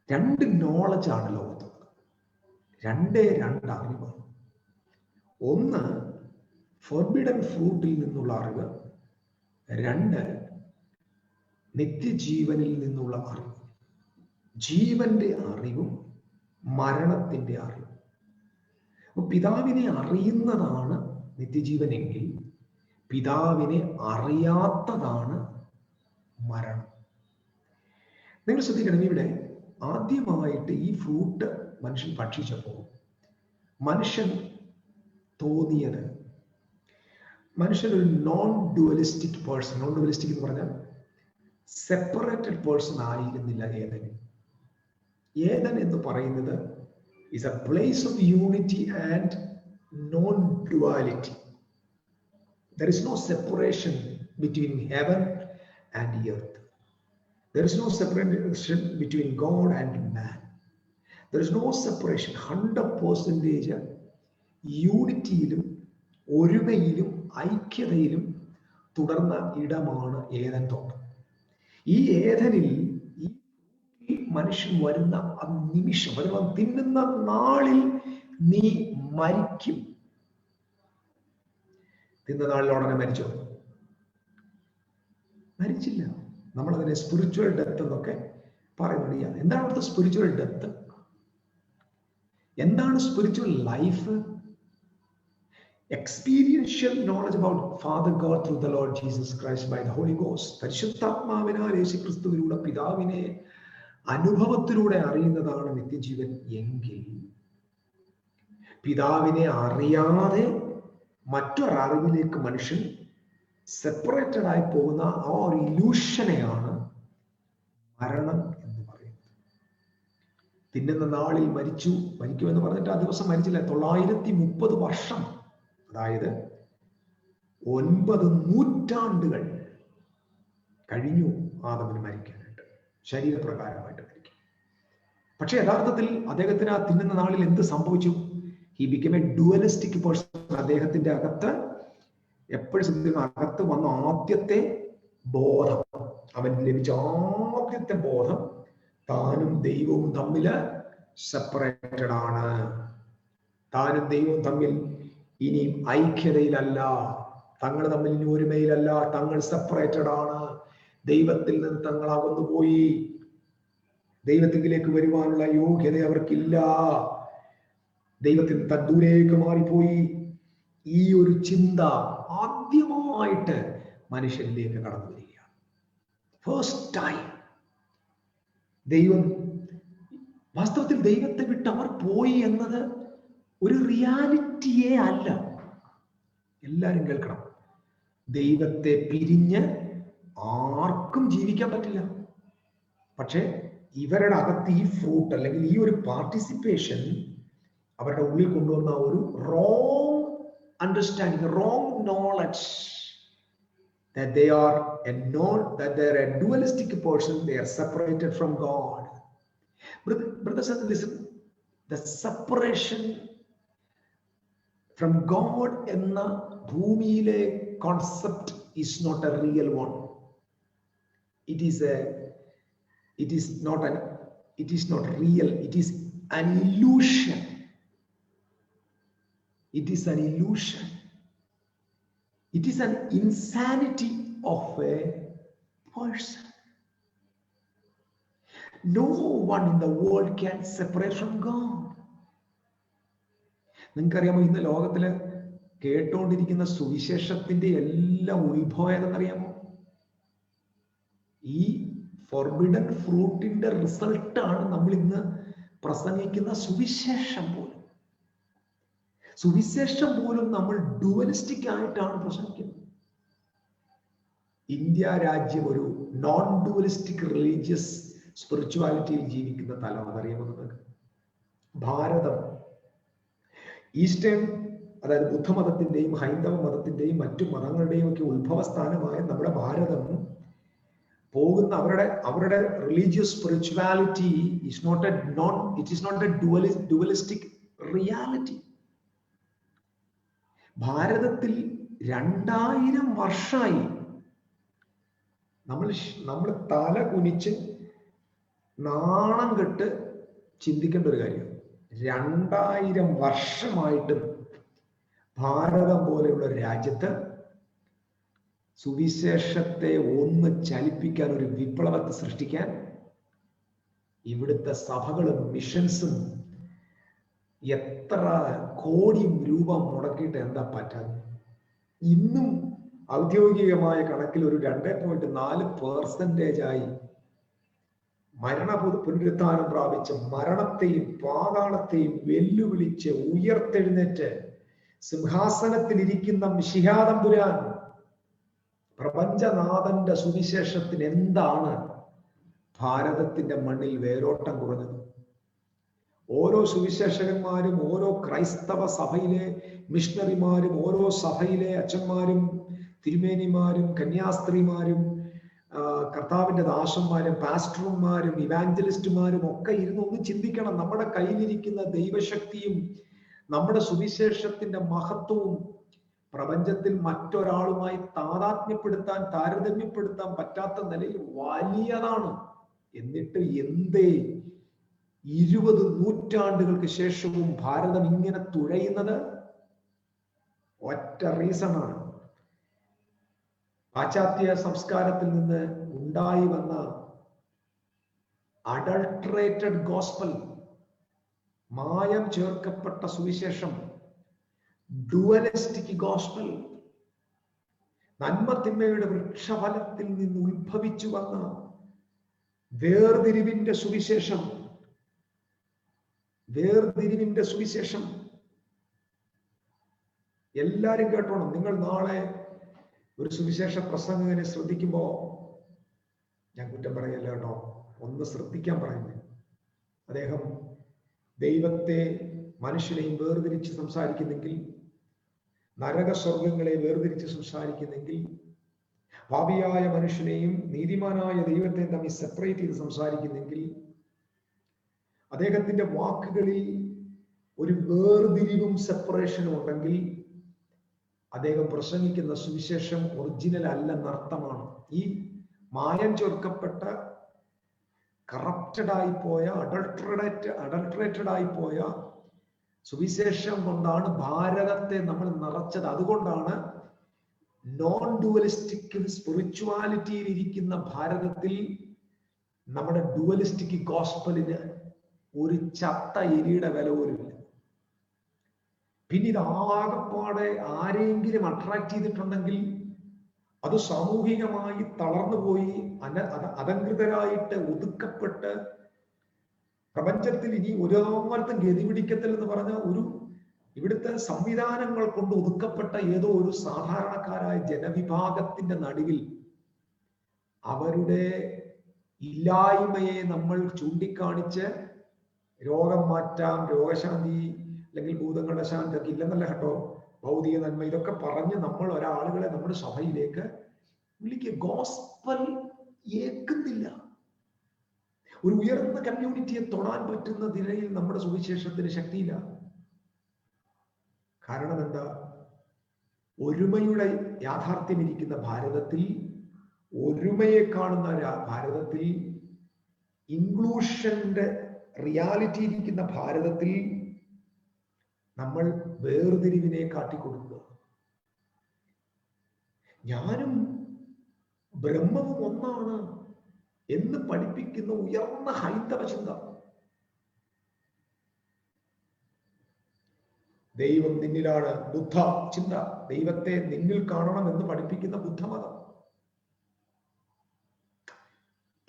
Speaker 1: രണ്ട് നോളജാണ് ലോകത്തുള്ളത്, രണ്ട് അറിവാണ്. ഒന്ന് ഫോർബിഡൻ ഫ്രൂട്ടിൽ നിന്നുള്ള അറിവ്, രണ്ട് നിത്യജീവനിൽ നിന്നുള്ള അറിവ്. ജീവന്റെ അറിവും മരണത്തിന്റെ അറിവും. പിതാവിനെ അറിയുന്നതാണ് നിത്യജീവനെങ്കിൽ പിതാവിനെ അറിയാത്തതാണ് മരണം. നിങ്ങൾ ശ്രദ്ധിക്കണം, ഇവിടെ ആദ്യമായിട്ട് ഈ ഫ്രൂട്ട് മനുഷ്യൻ ഭക്ഷിച്ചപ്പോൾ മനുഷ്യൻ തോന്നിയത്, മനുഷ്യൻ ഒരു non dualistic person. Non dualistic എന്ന് പറഞ്ഞാൽ സെപ്പറേറ്റഡ് പേഴ്സൺ ആയിരുന്നില്ല ഏദൻ. ഏദൻ എന്ന് പറയുന്നത് is a place of unity and non-duality. There is no separation between heaven and earth. There is no separation between God and man. There is no separation. 100% യൂണിറ്റിയിലും ഒരുമയിലും ഐക്യതയിലും തുടർന്ന ഇടമാണ് ഏദൻ തോട്ടം. ഈ ഏദനിൽ മനുഷ്യൻ വരുന്ന ആ നിമിഷം, അഥവാ തിന്നുന്ന നാളിൽ നീ മരിക്കും. തിന്ന നാളിൽ ഉടനെ മരിച്ചോ? മരിച്ചില്ല. നമ്മളതിനെ സ്പിരിച്വൽ ഡെത്ത് എന്നൊക്കെ പറയുന്നുണ്ട്. എന്താണ് അവിടുത്തെ സ്പിരിച്വൽ ഡെത്ത്? എന്താണ് spiritual life? Experiential knowledge about Father God through the Lord Jesus Christ by the Holy Ghost. പരിശുദ്ധാത്മാവിനാൽ യേശുക്രിസ്തുവിലൂടെ പിതാവിനെ അനുഭവത്തിലൂടെ അറിയുന്നതാണ് നിത്യജീവൻ എങ്കിൽ, പിതാവിനെ അറിയാതെ മറ്റൊരറിവിലേക്ക് മനുഷ്യൻ സെപ്പറേറ്റഡ് ആയി പോകുന്ന ആ ഒരു ഇല്യൂഷനെയാണ് മരണം എന്ന് പറയുന്നത്. തിന്നുന്ന നാളിൽ മരിക്കുമെന്ന് പറഞ്ഞിട്ട് ആ ദിവസം മരിച്ചില്ല. 930 വർഷം, അതായത് 9 നൂറ്റാണ്ടുകൾ കഴിഞ്ഞു ആദമിന് മരിക്കാനായിട്ട്, ശരീരപ്രകാരമായിട്ട് മരിക്കും. പക്ഷെ യഥാർത്ഥത്തിൽ അദ്ദേഹത്തിന് ആ തിന്നുന്ന നാളിൽ എന്ത് സംഭവിച്ചു? He become a dualistic person. അദ്ദേഹത്തിന്റെ അകത്ത് എപ്പോഴും അകത്ത് വന്ന ആദ്യത്തെ ബോധം, അവൻ ലഭിച്ച ആദ്യത്തെ ബോധം, താനും ദൈവവും തമ്മിൽ സെപ്പറേറ്റഡ് ആണ്. താനും ദൈവവും തമ്മിൽ ഇനിയും ഐക്യതയിലല്ല, തങ്ങൾ തമ്മിൽ ഇനി ഒരുമയിലല്ല, തങ്ങൾ സെപ്പറേറ്റഡ് ആണ്. ദൈവത്തിൽ നിന്ന് തങ്ങൾ അകന്നുപോയി, ദൈവത്തിലേക്ക് വരുവാനുള്ള യോഗ്യത അവർക്കില്ല, ദൈവത്തിൽ ദൂരേക്ക് മാറിപ്പോയി. ഈ ഒരു ചിന്ത ആദ്യമായിട്ട് മനുഷ്യരിലേക്ക് കടന്നു വരികയാണ്. ഫസ്റ്റ് ടൈം ദൈവം, വാസ്തവത്തിൽ ദൈവത്തെ വിട്ട് അവർ പോയി എന്നത് ഒരു റിയാലിറ്റിയേ അല്ല. എല്ലാവരും കേൾക്കണം, ദൈവത്തെ പിരിഞ്ഞ് ആർക്കും ജീവിക്കാൻ പറ്റില്ല. പക്ഷെ ഇവരുടെ അകത്ത് ഈ ഫ്രൂട്ട് അല്ലെങ്കിൽ ഈ ഒരു പാർട്ടിസിപ്പേഷൻ അവരുടെ ഉള്ളിൽ കൊണ്ടുവന്ന ഒരു wrong understanding, wrong knowledge that they are a dualistic person, they are separated from God. Brothers and listen, the separation from God എന്ന ഭൂമിയിലെ concept is not a real one. It is not real. It is an illusion. It is an illusion. It is an insanity of a person. No one in the world can separate from God. നിങ്ങൾക്കറിയാമോ, ഇന്ന് ലോകത്തില് കേട്ടുകൊണ്ടിരിക്കുന്ന സുവിശേഷത്തിന്റെ എല്ലാം ഉത്ഭവം ഏതെന്നറിയാമോ? ഈ ഫോർബിഡൻ ഫ്രൂട്ടിന്റെ റിസൾട്ടാണ് നമ്മൾ ഇന്ന് പ്രസംഗിക്കുന്ന സുവിശേഷം പോലും. സുവിശേഷം പോലും നമ്മൾ ഡുവലിസ്റ്റിക് ആയിട്ടാണ് പ്രസംഗിക്കുന്നത്. ഇന്ത്യ രാജ്യം ഒരു നോൺ ഡുവലിസ്റ്റിക് റിലീജിയസ് സ്പിരിച്വാലിറ്റിയിൽ ജീവിക്കുന്ന തലം അറിയാമോ നിങ്ങൾക്ക്? ഭാരതം ഈസ്റ്റേൺ, അതായത് ബുദ്ധമതത്തിന്റെയും ഹൈന്ദവ മതത്തിന്റെയും മറ്റു മതങ്ങളുടെയും ഒക്കെ ഉത്ഭവസ്ഥാനമായ നമ്മുടെ ഭാരതം പോകുന്ന അവരുടെ religious spirituality it is not a dualistic reality. ഭാരതത്തിൽ 2000 വർഷമായി നമ്മൾ തല കുനിച്ച് നാണം കെട്ട് ചിന്തിക്കേണ്ട ഒരു കാര്യം, 2000 വർഷമായിട്ടും ഭാരതം പോലെയുള്ള രാജ്യത്ത് സുവിശേഷത്തെ ഒന്ന് ചലിപ്പിക്കാൻ, ഒരു വിപ്ലവത്തെ സൃഷ്ടിക്കാൻ ഇവിടുത്തെ സഭകളും മിഷൻസും എത്ര കോടി രൂപ മുടക്കിയിട്ട് എന്താ പറ്റാതെ? ഇന്നും ഔദ്യോഗികമായ കണക്കിൽ ഒരു 2.4% ആയി പുനരുത്ഥാനം പ്രാപിച്ച് മരണത്തെയും പാതാളത്തെയും വെല്ലുവിളിച്ച് ഉയർത്തെഴുന്നേറ്റ് സിംഹാസനത്തിൽ ഇരിക്കുന്ന മിശിഹാ തമ്പുരാൻ പ്രപഞ്ചനാഥന്റെ സുവിശേഷത്തിന് എന്താണ് ഭാരതത്തിന്റെ മണ്ണിൽ വേരോട്ടം കുറഞ്ഞത്? ഓരോ സുവിശേഷകന്മാരും, ഓരോ ക്രൈസ്തവ സഭയിലെ മിഷണറിമാരും, ഓരോ സഭയിലെ അച്ഛന്മാരും തിരുമേനിമാരും കന്യാസ്ത്രീമാരും കർത്താവിന്റെ ദാസന്മാരും പാസ്റ്റർമാരും ഇവാഞ്ചലിസ്റ്റുമാരും ഒക്കെ ഇരുന്ന് ഒന്ന് ചിന്തിക്കണം. നമ്മുടെ കയ്യിലിരിക്കുന്ന ദൈവശക്തിയും നമ്മുടെ സുവിശേഷത്തിന്റെ മഹത്വവും പ്രപഞ്ചത്തിൽ മറ്റൊരാളുമായി താരതമ്യപ്പെടുത്താൻ പറ്റാത്ത നിലയിൽ വലിയതാണ്. എന്നിട്ട് എന്തേ 20 നൂറ്റാണ്ടുകൾക്ക് ശേഷവും ഭാരതം ഇങ്ങനെ തുഴയുന്നത്? ഒറ്റ റീസണാണ്. പാശ്ചാത്യ സംസ്കാരത്തിൽ നിന്ന് ഉണ്ടായി വന്ന അഡൾട്രേറ്റഡ് ഗോസ്പൽ, മായം ചേർക്കപ്പെട്ട സുവിശേഷം, ഡുവലിസ്റ്റിക് ഗോസ്പൽ, നന്മത്തിന്മയുടെ വൃക്ഷഫലത്തിൽ നിന്ന് ഉത്ഭവിച്ചു വന്ന വേർതിരിവിന്റെ സുവിശേഷം. എല്ലാരും കേട്ടോണം. നിങ്ങൾ നാളെ ഒരു സുവിശേഷ പ്രസംഗകനെ ശ്രദ്ധിക്കുമ്പോ, ഞാൻ കുറ്റം പറയല്ല കേട്ടോ, ഒന്ന് ശ്രദ്ധിക്കാൻ പറയുന്നത്, അദ്ദേഹം ദൈവത്തെ മനുഷ്യനെയും വേർതിരിച്ച് സംസാരിക്കുന്നെങ്കിൽ, നരകസ്വർഗങ്ങളെ വേർതിരിച്ച് സംസാരിക്കുന്നെങ്കിൽ, പാപിയായ മനുഷ്യനെയും നീതിമാനായ ദൈവത്തെയും തമ്മിൽ സെപ്പറേറ്റ് ചെയ്ത് സംസാരിക്കുന്നെങ്കിൽ, അദ്ദേഹത്തിന്റെ വാക്കുകളിൽ ഒരു വേർതിരിവും സെപ്പറേഷനും ഉണ്ടെങ്കിൽ അദ്ദേഹം പ്രസംഗിക്കുന്ന സുവിശേഷം ഒറിജിനൽ അല്ലെന്നർത്ഥമാണ്. ഈ മായം ചേർക്കപ്പെട്ട, കറപ്റ്റഡ് ആയിപ്പോയ, അഡൾട്രേറ്റഡ് ആയിപ്പോയ സുവിശേഷം കൊണ്ടാണ് ഭാരതത്തെ നമ്മൾ നിറച്ചത്. അതുകൊണ്ടാണ് നോൺ ഡുവലിസ്റ്റിക് സ്പിരിച്വാലിറ്റിയിൽ ഇരിക്കുന്ന ഭാരതത്തിൽ നമ്മുടെ ഡുവലിസ്റ്റിക് ഗോസ്പലിന് ഒരു ചത്ത എരിയുടെ വില പോലുമില്ല. പിന്നെ ഇത് ആകെപ്പാടെ ആരെങ്കിലും അട്രാക്ട് ചെയ്തിട്ടുണ്ടെങ്കിൽ അത് സാമൂഹികമായി തളർന്നുപോയി അലങ്കൃതരായിട്ട് ഒതുക്കപ്പെട്ട് പ്രപഞ്ചത്തിൽ ഇനി ഒരാൾക്കും ഗതി പിടിക്കത്തില്ലെന്ന് പറഞ്ഞ ഇവിടുത്തെ സംവിധാനങ്ങൾ കൊണ്ട് ഒതുക്കപ്പെട്ട ഏതോ ഒരു സാധാരണക്കാരായ ജനവിഭാഗത്തിന്റെ നടുവിൽ അവരുടെ ഇല്ലായ്മയെ നമ്മൾ ചൂണ്ടിക്കാണിച്ച് രോഗം മാറ്റാം, രോഗശാന്തി അല്ലെങ്കിൽ ഭൂതങ്ങളുടെ ശാന്തി ഒക്കെ ഇല്ലെന്നല്ല കേട്ടോ, ഭൗതിക നന്മ ഇതൊക്കെ പറഞ്ഞ് നമ്മൾ ഒരാളുകളെ നമ്മുടെ സഭയിലേക്ക് വിളിക്കുക. ഗോസ്പൽ ഏക്കുന്നില്ല. ഒരു ഉയർന്ന കമ്മ്യൂണിറ്റിയെ തൊടാൻ പറ്റുന്ന നിലയിൽ നമ്മുടെ സുവിശേഷത്തിന് ശക്തിയില്ല. കാരണം എന്താ? ഒരുമയുടെ യാഥാർത്ഥ്യം ഇരിക്കുന്ന ഭാരതത്തിൽ, ഒരുമയെ കാണുന്ന ഭാരതത്തിൽ, ഇൻക്ലൂഷന്റെ റിയാലിറ്റി ഇരിക്കുന്ന ഭാരതത്തിൽ നമ്മൾ വേർതിരിവിനെ കാട്ടിക്കൊടുക്കുക. ഞാനും ബ്രഹ്മവും ഒന്നാണ് എന്ന് പഠിപ്പിക്കുന്ന ഉയർന്ന ഹൈന്ദവ ചിന്ത. ദൈവം നിന്നിലാണ്. ബുദ്ധ ചിന്ത, ദൈവത്തെ നിന്നിൽ കാണണം എന്ന് പഠിപ്പിക്കുന്ന ബുദ്ധമതം.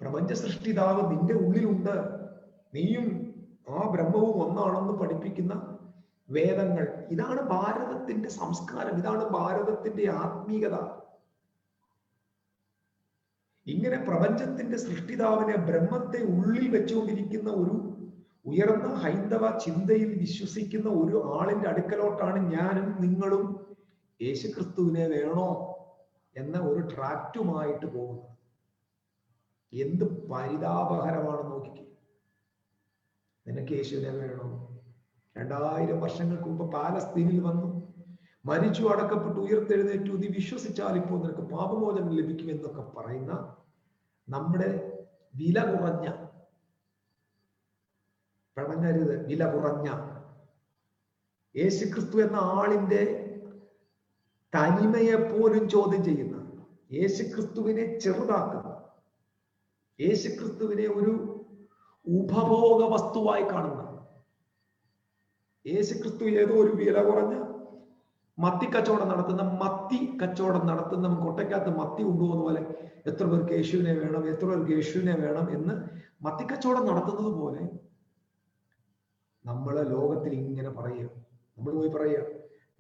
Speaker 1: പ്രപഞ്ച സൃഷ്ടിതാവ് നിന്റെ ഉള്ളിലുണ്ട്, നീയും ആ ബ്രഹ്മവും ഒന്നാണെന്ന് പഠിപ്പിക്കുന്ന വേദങ്ങൾ. ഇതാണ് ഭാരതത്തിന്റെ സംസ്കാരം, ഇതാണ് ഭാരതത്തിന്റെ ആത്മീയത. ഇങ്ങനെ പ്രപഞ്ചത്തിന്റെ സൃഷ്ടിതാവിനെ, ബ്രഹ്മത്തെ ഉള്ളിൽ വെച്ചുകൊണ്ടിരിക്കുന്ന ഒരു ഉയർന്ന ഹൈന്ദവ ചിന്തയിൽ വിശ്വസിക്കുന്ന ഒരു ആളിന്റെ അടുക്കലോട്ടാണ് ഞാനും നിങ്ങളും യേശുക്രിസ്തുവിനെ വേണോ എന്ന ഒരു ട്രാക്റ്റുമായിട്ട് പോകുന്നത്. എന്ത് പരിതാപകരമാണ് നോക്കിക്കേ. നിനക്ക് യേശുവിനെ വേണോ? 2000 വർഷങ്ങൾക്ക് മുമ്പ് പാലസ്തീനിൽ വന്നു, മരിച്ചു, അടക്കപ്പെട്ടു, ഉയർത്തെഴുന്നേറ്റു, നീ വിശ്വസിച്ചാൽ ഇപ്പോൾ നിനക്ക് പാപമോചനം ലഭിക്കും എന്നൊക്കെ പറയുന്ന നമ്മുടെ വില കുറഞ്ഞ, പിണങ്ങരുത്, വില കുറഞ്ഞ യേശുക്രിസ്തു എന്ന ആളിന്റെ തനിമയെ പോലും ചോദ്യം ചെയ്യുന്ന, യേശുക്രിസ്തുവിനെ ചെറുതാക്കുന്ന, യേശുക്രിസ്തുവിനെ ഒരു ഉപഭോഗ വസ്തുവായി കാണുന്ന, യേശുക്രിസ്തു ഏതോ ഒരു വില കുറഞ്ഞ മത്തി കച്ചവടം നടത്തുന്ന കൊട്ടയ്ക്കകത്ത് മത്തി കൊണ്ടുപോകുന്ന പോലെ എത്ര പേർക്ക് യേശുവിനെ വേണം, എത്ര പേർക്ക് യേശുവിനെ വേണം എന്ന് മത്തിക്കച്ചവടം നടത്തുന്നത് പോലെ നമ്മളെ ലോകത്തിൽ ഇങ്ങനെ പറയുക. നമ്മൾ പോയി പറയുക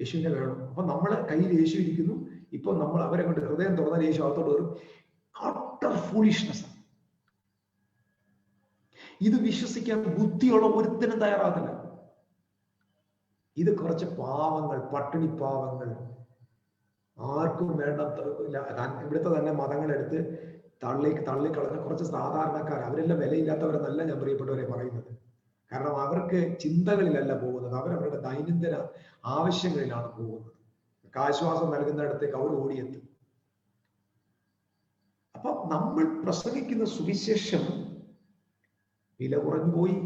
Speaker 1: യേശുവിനെ വേണം. അപ്പൊ നമ്മളെ കയ്യിൽ യേശു ഇരിക്കുന്നു. ഇപ്പൊ നമ്മൾ അവരെ കൊണ്ട് ഹൃദയം തുറന്നാൽ യേശു അകത്തോട്ട് വരും. Utter foolishness. ഇത് വിശ്വസിക്കാൻ ബുദ്ധിയുള്ള ഒരുത്തനും തയ്യാറാകില്ല. ഇത് കുറച്ച് പാവങ്ങൾ, പട്ടിണി പാവങ്ങൾ, ആർക്കും വേണ്ട, ഇവിടുത്തെ തന്നെ മതങ്ങളെടുത്ത് തള്ളിക്കളഞ്ഞ കുറച്ച് സാധാരണക്കാർ, അവരെല്ലാം വിലയില്ലാത്തവരെന്നല്ല ഞാൻ പ്രിയപ്പെട്ടവരെ പറയുന്നത്. കാരണം അവർക്ക് ചിന്തകളിലല്ല പോകുന്നത്, അവരവരുടെ ദൈനംദിന ആവശ്യങ്ങളിലാണ് പോകുന്നത്. ആശ്വാസം നൽകുന്നിടത്തേക്ക് അവർ ഓടിയെത്തും. അപ്പൊ നമ്മൾ പ്രസംഗിക്കുന്ന സുവിശേഷം വില കുറഞ്ഞു പോയി.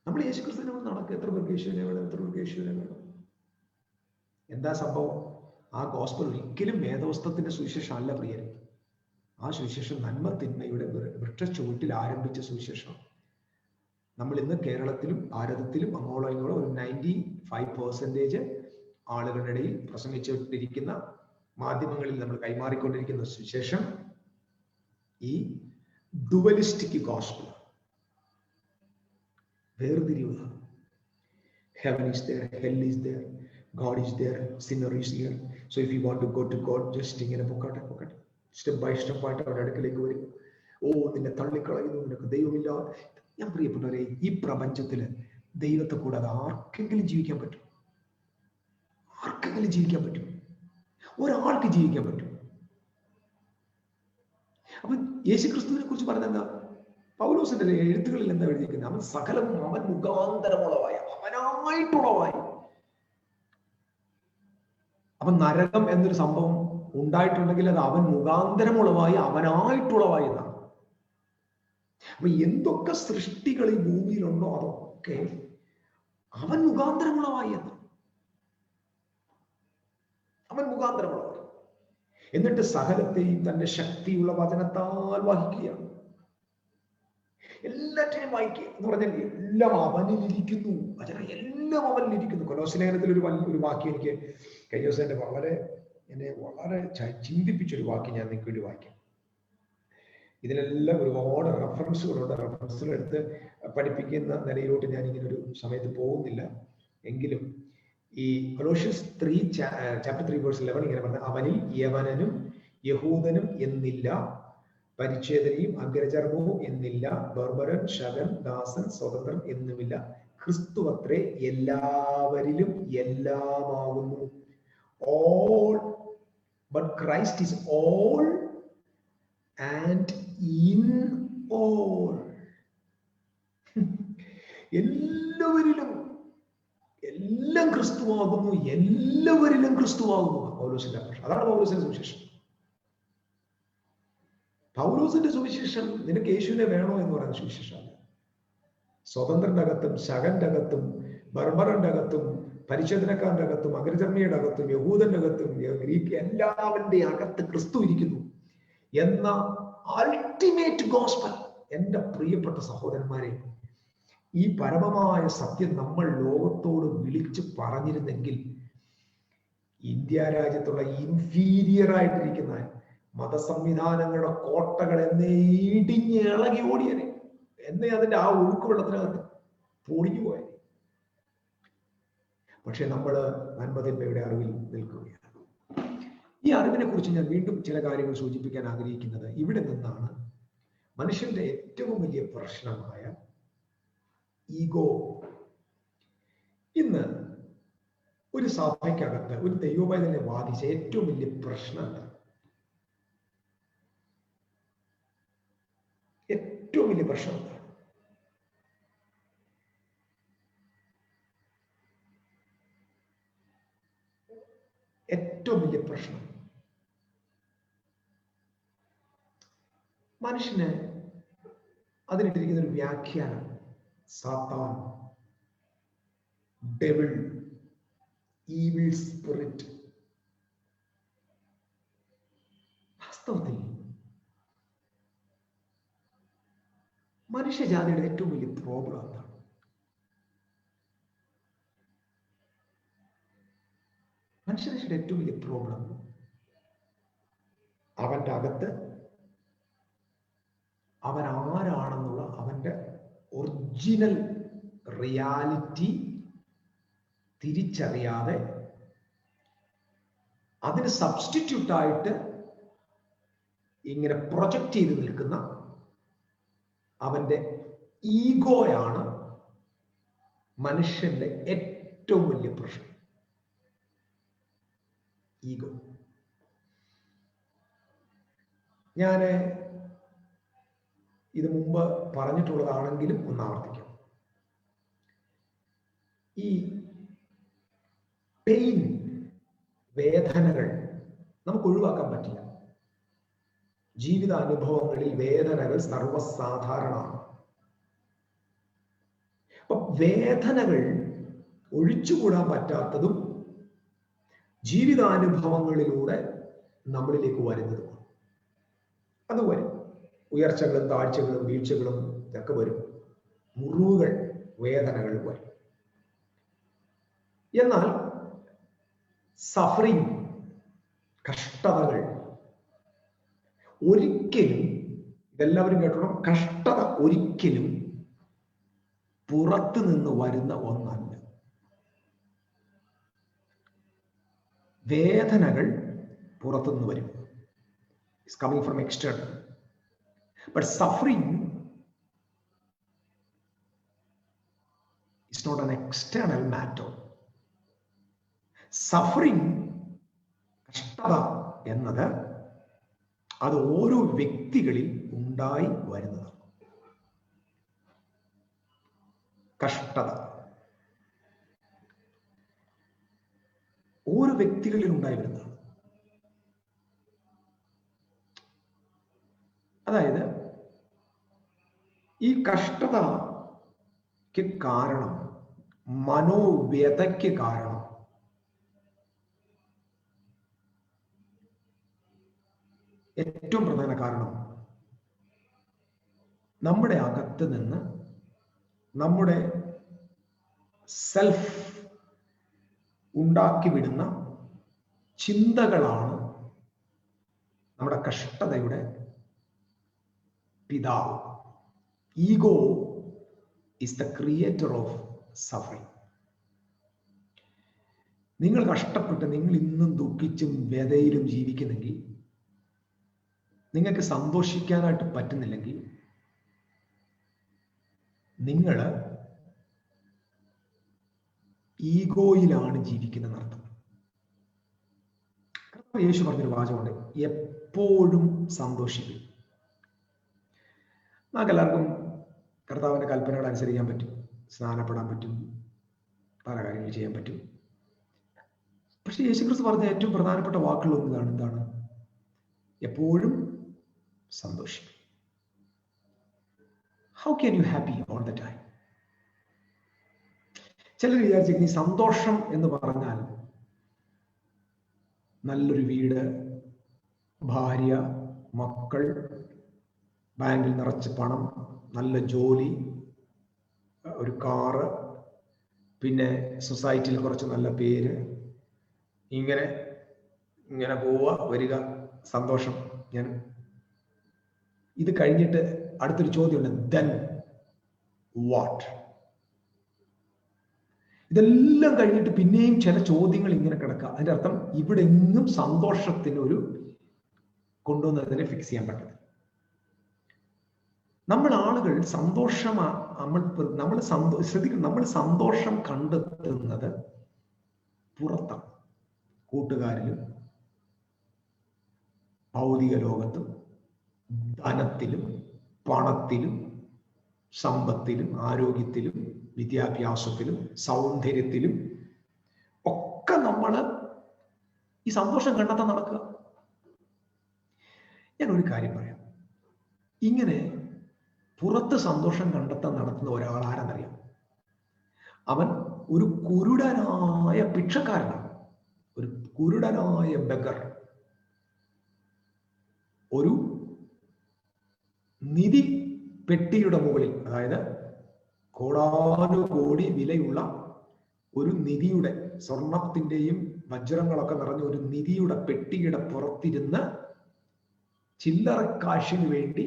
Speaker 1: നമ്മൾ യേശുക്രിസ്തുവിനെ നടക്കുക. എത്ര പേർക്ക് യേശുവിനെ വേണം, എത്ര പേർക്ക് യേശുവിനെ വേണം? എന്താ സംഭവം? ആ ഗോസ്പൽ ഒരിക്കലും വേദവസ്ത്രത്തിന്റെ സുവിശേഷം അല്ല പ്രിയരെ. ആ സുവിശേഷം നന്മ തിന്മയുടെ വൃക്ഷച്ചുവട്ടിൽ ആരംഭിച്ച സുവിശേഷം. നമ്മൾ ഇന്ന് കേരളത്തിലും ഭാരതത്തിലും അങ്ങോളം ഇങ്ങോളം ഒരു 95% ആളുകളുടെ ഇടയിൽ പ്രസംഗിച്ചുകൊണ്ടിരിക്കുന്ന, മാധ്യമങ്ങളിൽ നമ്മൾ കൈമാറിക്കൊണ്ടിരിക്കുന്ന സുവിശേഷം ഈ ഡുവലിസ്റ്റിക് ഗോസ്പൽ, വേർതിരിവ്. Heaven is there, hell is there, God is there, sinner is here. So if you want to go to God, just ഇങ്ങനെ പൊക്കട്ടെ സ്റ്റെപ്പ് ബൈ സ്റ്റെപ്പ് ആയിട്ട് അവരുടെ അടുക്കലേക്ക് വരിക. ഓ, നിന്നെ തള്ളിക്കളയുന്നു, നിനക്ക് ദൈവമില്ല. ഞാൻ പ്രിയപ്പെട്ടവരെ, ഈ പ്രപഞ്ചത്തില് ദൈവത്തെ കൂടാതെ ആർക്കെങ്കിലും ജീവിക്കാൻ പറ്റും? ആർക്കെങ്കിലും ജീവിക്കാൻ പറ്റും? ഒരാൾക്ക് ജീവിക്കാൻ പറ്റും. അപ്പൊ യേശുക്രിസ്തുവിനെ കുറിച്ച് പറഞ്ഞ എന്താ? പൗലോസിന്റെ എഴുത്തുകളിൽ എന്താ എഴുതിയിരിക്കുന്നത്? അവൻ സകലവും അവൻ മുഖാന്തരമുളവായി, അവനായിട്ടുളവായി. അപ്പൊ നരകം എന്നൊരു സംഭവം ഉണ്ടായിട്ടുണ്ടെങ്കിൽ അത് അവൻ മുഖാന്തരമുളവായി, അവനായിട്ടുളവായി എന്നാണ്. അപ്പൊ എന്തൊക്കെ സൃഷ്ടികൾ ഈ ഭൂമിയിലുണ്ടോ അതൊക്കെ അവൻ മുഖാന്തരമുളവായി എന്ന്. അവൻ മുഖാന്തരമുളവായി. എന്നിട്ട് സകലത്തെയും തന്റെ ശക്തിയുള്ള വചനത്താൽ വഹിക്കുകയാണ്. എല്ലാറ്റിനെയും വായിക്കുക എന്ന് പറഞ്ഞാൽ എല്ലാം അവനിലിരിക്കുന്നു. എല്ലാം അവനിലിരിക്കുന്നു. കൊലോസ്യലേഖനത്തിൽ ഒരു വാക്യം എനിക്ക് കഴിഞ്ഞ ദിവസം എന്നെ വളരെ ചിന്തിപ്പിച്ചൊരു വാക്യം ഞാൻ നിങ്ങൾക്ക് വേണ്ടി വായിക്കാം. ഇതിലെല്ലാം ഒരുപാട് റെഫറൻസുകളുണ്ട്. റെഫറൻസുകൾ എടുത്ത് പഠിപ്പിക്കുന്ന നിലയിലോട്ട് ഞാൻ ഇങ്ങനെ ഒരു സമയത്ത് പോകുന്നില്ല. എങ്കിലും ഈ കൊലോഷ്യൻസ് 3 chapter 3 verse 11 ഇങ്ങനെ പറഞ്ഞ, അവനിൽ യവനനും യഹൂദനും എന്നില്ല, പരിച്ഛേദനയും അഗ്രചർമ്മവും എന്നില്ല, ബർബരൻ, ശകൻ, ദാസൻ, സ്വതന്ത്രൻ എന്നുമില്ല, ക്രിസ്തുവത്രേ എല്ലാവരിലും എല്ലാമാകുന്നു. All, but Christ is all and in all. എല്ലാവരിലും എല്ലാം ക്രിസ്തുവാകുന്നു, എല്ലാവരിലും ക്രിസ്തുവാകുന്നു. പൗലോസിന്റെ അതാണ് പൗലോസിന്റെ സുവിശേഷം. പൗലോസിന്റെ സുവിശേഷം നിനക്ക് യേശുവിനെ വേണോ എന്ന് പറയുന്ന സുവിശേഷമാണ്. സ്വതന്ത്രന്റെ അകത്തും ശകന്റെ അകത്തും ബർബറിന്റെ അകത്തും പരിച്ഛേദനക്കാരന്റെ അകത്തും അഗ്രചർമ്മിയുടെ അകത്തും യഹൂദന്റെ അകത്തും ഗ്രീക്ക് എല്ലാവരുടെ അകത്ത് ക്രിസ്തു ഇരിക്കുന്നു എന്ന അൾട്ടിമേറ്റ് ഗോസ്പൽ. എന്റെ പ്രിയപ്പെട്ട സഹോദരന്മാരെ, ഈ പരമമായ സത്യം നമ്മൾ ലോകത്തോട് വിളിച്ചു പറഞ്ഞിരുന്നെങ്കിൽ ഇന്ത്യ രാജ്യത്തുള്ള ഇൻഫീരിയർ ആയിട്ടിരിക്കുന്ന മതസംവിധാനങ്ങളുടെ കോട്ടകൾ എന്നേ ഇടിഞ്ഞ് ഇളകി ഓടിയനെ, എന്നേ അതിന്റെ ആ ഒഴുക്ക് വെള്ളത്തിനകത്ത് പൊടിഞ്ഞു പോയനെ. പക്ഷെ നമ്മൾ നന്മതിന്മയുടെ അറിവിൽ നിൽക്കുകയാണ്. ഈ അറിവിനെ കുറിച്ച് ഞാൻ വീണ്ടും ചില കാര്യങ്ങൾ സൂചിപ്പിക്കാൻ ആഗ്രഹിക്കുന്നത് ഇവിടെ നിന്നാണ്. മനുഷ്യന്റെ ഏറ്റവും വലിയ പ്രശ്നമായ ഈഗോ. ഇന്ന് ഒരു സഭയ്ക്കകത്ത് ഒരു ദൈവവൈതനെ ബാധിച്ച ഏറ്റവും വലിയ പ്രശ്നം എന്താ? ഏറ്റവും വലിയ പ്രശ്നം എന്താണ്? ഏറ്റവും വലിയ പ്രശ്നം മനുഷ്യന് അതിനിട്ടിരിക്കുന്ന ഒരു വ്യാഖ്യാനം സാത്താൻ, ഡെവിൾ, ഈവിൾ സ്പിരിറ്റ്. വാസ്തവത്തിൽ മനുഷ്യജാതിയുടെ ഏറ്റവും വലിയ പ്രോബ്ലം എന്താണ്? മനുഷ്യരുടെ ഏറ്റവും വലിയ പ്രോബ്ലം അവന്റെ അകത്ത് അവൻ ആരാണെന്നുള്ള അവന്റെ ഒറിജിനൽ റിയാലിറ്റി തിരിച്ചറിയാതെ അതിന് സബ്സ്റ്റിറ്റ്യൂട്ടായിട്ട് ഇങ്ങനെ പ്രൊജക്റ്റ് ചെയ്ത് നിൽക്കുന്ന അവന്റെ ഈഗോയാണ് മനുഷ്യന്റെ ഏറ്റവും വലിയ പ്രശ്നം. ഈഗോ. ഞാൻ ഇത് മുമ്പ് പറഞ്ഞിട്ടുള്ളതാണെങ്കിലും ഒന്ന് ആവർത്തിക്കാം. ഈ പെയിൻ, വേദനകൾ നമുക്ക് ഒഴിവാക്കാൻ പറ്റില്ല. ജീവിതാനുഭവങ്ങളിൽ വേദനകൾ സർവ്വസാധാരണമാണ്. അപ്പൊ വേദനകൾ ഒഴിച്ചുകൂടാൻ പറ്റാത്തതും ജീവിതാനുഭവങ്ങളിലൂടെ നമ്മളിലേക്ക് വരുന്നതുമാണ്. അത് വരും. ഉയർച്ചകളും താഴ്ചകളും വീഴ്ചകളും ഇതൊക്കെ വരും. മുറിവുകൾ, വേദനകൾ വരും. എന്നാൽ സഫറിങ്, കഷ്ടതകൾ ഒരിക്കലും, ഇതെല്ലാവരും കേട്ടോണം, കഷ്ടത ഒരിക്കലും പുറത്തു നിന്ന് വരുന്ന ഒന്നല്ല. വേദനകൾ പുറത്തുനിന്ന് വരും. It's coming from external. But suffering is not an external matter. Suffering, കഷ്ടത എന്നത് അത് ഓരോ വ്യക്തികളിൽ ഉണ്ടായി വരുന്നതാണ്. കഷ്ടത ഓരോ വ്യക്തികളിൽ ഉണ്ടായി വരുന്നതാണ്. അതായത് ഈ കഷ്ടതയ്ക്ക് കാരണം, മനോവ്യതയ്ക്ക് കാരണം ഏറ്റവും പ്രധാന കാരണം നമ്മുടെ അകത്ത് നിന്ന് നമ്മുടെ സെൽഫ് ഉണ്ടാക്കി വിടുന്ന ചിന്തകളാണ് നമ്മുടെ കഷ്ടതയുടെ പിതാവ്. Ego is the creator of suffering. നിങ്ങൾ കഷ്ടപ്പെട്ട് നിങ്ങൾ ഇന്നും ദുഃഖിച്ചും വ്യതയിലും ജീവിക്കുന്നെങ്കിൽ, നിങ്ങൾക്ക് സന്തോഷിക്കാനായിട്ട് പറ്റുന്നില്ലെങ്കിൽ, നിങ്ങൾ ഈഗോയിലാണ് ജീവിക്കുന്നതെന്ന് അർത്ഥം. യേശു പറഞ്ഞൊരു വാചകമുണ്ട്, എപ്പോഴും സന്തോഷിക്കും. നമുക്ക് എല്ലാവർക്കും കർത്താവിന്റെ കൽപ്പനകൾ അനുസരിക്കാൻ പറ്റും, സ്നാനപ്പെടാൻ പറ്റും, പല കാര്യങ്ങൾ ചെയ്യാൻ പറ്റും. പക്ഷെ യേശുക്രിസ്തു പറഞ്ഞ ഏറ്റവും പ്രധാനപ്പെട്ട വാക്കുകൾ ഒന്നാണ്, എന്താണ്? എപ്പോഴും സന്തോഷിക്കും. How can you happy all the time? ചിലർ വിചാരിച്ചിരിക്കും ഈ സന്തോഷം എന്ന് പറഞ്ഞാൽ നല്ലൊരു വീട്, ഭാര്യ, മക്കൾ, ബാങ്കിൽ നിറച്ച് പണം, നല്ല ജോലി, ഒരു കാറ്, പിന്നെ സൊസൈറ്റിയിൽ കുറച്ച് നല്ല പേര്, ഇങ്ങനെ ഇങ്ങനെ പോവുക വരിക, സന്തോഷം. ഞാൻ ഇത് കഴിഞ്ഞിട്ട് അടുത്തൊരു ചോദ്യമുണ്ട്, ദെൻ വാട്ട്? ഇതെല്ലാം കഴിഞ്ഞിട്ട് പിന്നെയും ചില ചോദ്യങ്ങൾ ഇങ്ങനെ കിടക്കുക. അതിന്റെ അർത്ഥം ഇവിടെ എങ്ങും സന്തോഷത്തിന് ഒരു കൊണ്ടുവന്നതിനെ ഫിക്സ് ചെയ്യാൻ പറ്റില്ല. നമ്മൾ ആളുകൾ ശ്രദ്ധിക്കണം, നമ്മൾ സന്തോഷം കണ്ടെത്തുന്നത് പുറത്താണ്. കൂട്ടുകാരിലും, ഭൗതിക ലോകത്തും, ധനത്തിലും, പണത്തിലും, സമ്പത്തിലും, ആരോഗ്യത്തിലും, വിദ്യാഭ്യാസത്തിലും, സൗന്ദര്യത്തിലും ഒക്കെ നമ്മൾ ഈ സന്തോഷം കണ്ടെത്താൻ നടക്കുക. ഞാൻ ഒരു കാര്യം പറയാം. ഇങ്ങനെ പുറത്ത് സന്തോഷം കണ്ടെത്താൻ നടത്തുന്ന ഒരാൾ ആരെന്നറിയാം? അവൻ ഒരു കുരുടനായ ഭിക്ഷക്കാരനാണ്, ഒരു കുരുടനായ ബെഗർ. ഒരു നിധി പെട്ടിയുടെ മുകളിൽ, അതായത് കോടാനുകോടി വിലയുള്ള ഒരു നിധിയുടെ, സ്വർണത്തിന്റെയും വജ്രങ്ങളൊക്കെ നിറഞ്ഞ ഒരു നിധിയുടെ പെട്ടിയുടെ പുറത്തിരുന്ന് ചില്ലറക്കാശിന് വേണ്ടി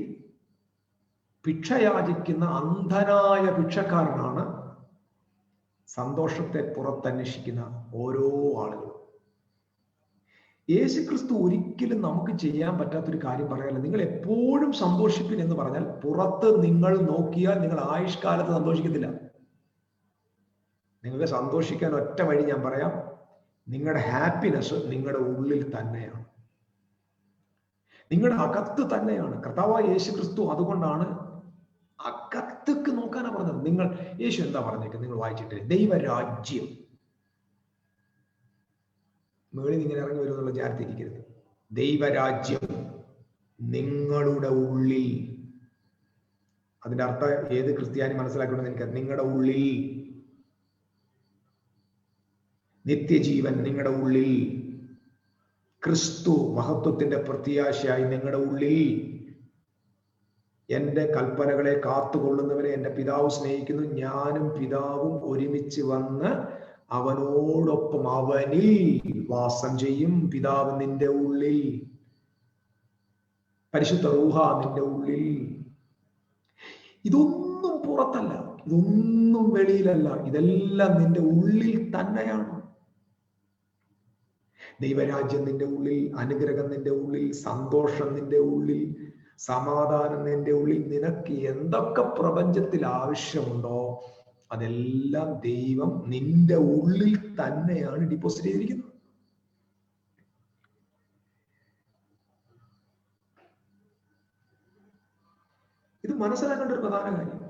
Speaker 1: ഭിക്ഷയാചിക്കുന്ന അന്ധനായ ഭിക്ഷക്കാരനാണ് സന്തോഷത്തെ പുറത്തന്വേഷിക്കുന്ന ഓരോ ആളുകളും. യേശുക്രിസ്തു ഒരിക്കലും നമുക്ക് ചെയ്യാൻ പറ്റാത്തൊരു കാര്യം പറയാല്ല. നിങ്ങൾ എപ്പോഴും സന്തോഷിപ്പിൻ എന്ന് പറഞ്ഞാൽ പുറത്ത് നിങ്ങൾ നോക്കിയാൽ നിങ്ങൾ ആയുഷ്കാലത്ത് സന്തോഷിക്കത്തില്ല. നിങ്ങൾക്ക് സന്തോഷിക്കാൻ ഒറ്റ വഴി ഞാൻ പറയാം, നിങ്ങളുടെ ഹാപ്പിനെസ് നിങ്ങളുടെ ഉള്ളിൽ തന്നെയാണ്, നിങ്ങളുടെ അകത്ത് തന്നെയാണ്. കർത്താവായ യേശുക്രിസ്തു അതുകൊണ്ടാണ് അകത്തേക്ക് നോക്കാനാ പറഞ്ഞത്. നിങ്ങൾ യേശു എന്താ പറഞ്ഞേക്കുന്നത്? നിങ്ങൾ വായിച്ചിട്ട് ദൈവരാജ്യം മേളിൽ ഇങ്ങനെ ഇറങ്ങി വരും എന്നുള്ള വിചാരത്തിരിക്കരുത്. ദൈവരാജ്യം നിങ്ങളുടെ ഉള്ളിൽ. അതിന്റെ അർത്ഥം ഏത് ക്രിസ്ത്യാനി മനസ്സിലാക്കണമെന്ന് എനിക്കറിയാം. നിങ്ങളുടെ ഉള്ളിൽ നിത്യജീവൻ, നിങ്ങളുടെ ഉള്ളിൽ ക്രിസ്തു മഹത്വത്തിന്റെ പ്രത്യാശയായി നിങ്ങളുടെ ഉള്ളിൽ. എന്റെ കൽപ്പനകളെ കാത്തുകൊള്ളുന്നവരെ എന്റെ പിതാവ് സ്നേഹിക്കുന്നു, ഞാനും പിതാവും ഒരുമിച്ച് വന്ന് അവനോടൊപ്പം അവനിൽ വാസം ചെയ്യും. പിതാവ് നിന്റെ ഉള്ളിൽ, പരിശുദ്ധ റൂഹ നിന്റെ ഉള്ളിൽ. ഇതൊന്നും പുറത്തല്ല, ഇതൊന്നും വെളിയിലല്ല, ഇതെല്ലാം നിന്റെ ഉള്ളിൽ തന്നെയാണ്. ദൈവരാജ്യം നിന്റെ ഉള്ളിൽ, അനുഗ്രഹം നിന്റെ ഉള്ളിൽ, സന്തോഷം നിന്റെ ഉള്ളിൽ, സമാധാനം നിന്റെ ഉള്ളിൽ. നിനക്ക് എന്തൊക്കെ പ്രപഞ്ചത്തിൽ ആവശ്യമുണ്ടോ അതെല്ലാം ദൈവം നിന്റെ ഉള്ളിൽ തന്നെയാണ് ഡിപ്പോസിറ്റ് ചെയ്തിരിക്കുന്നത്. ഇത് മനസ്സിലാക്കേണ്ട ഒരു പ്രധാന കാര്യം.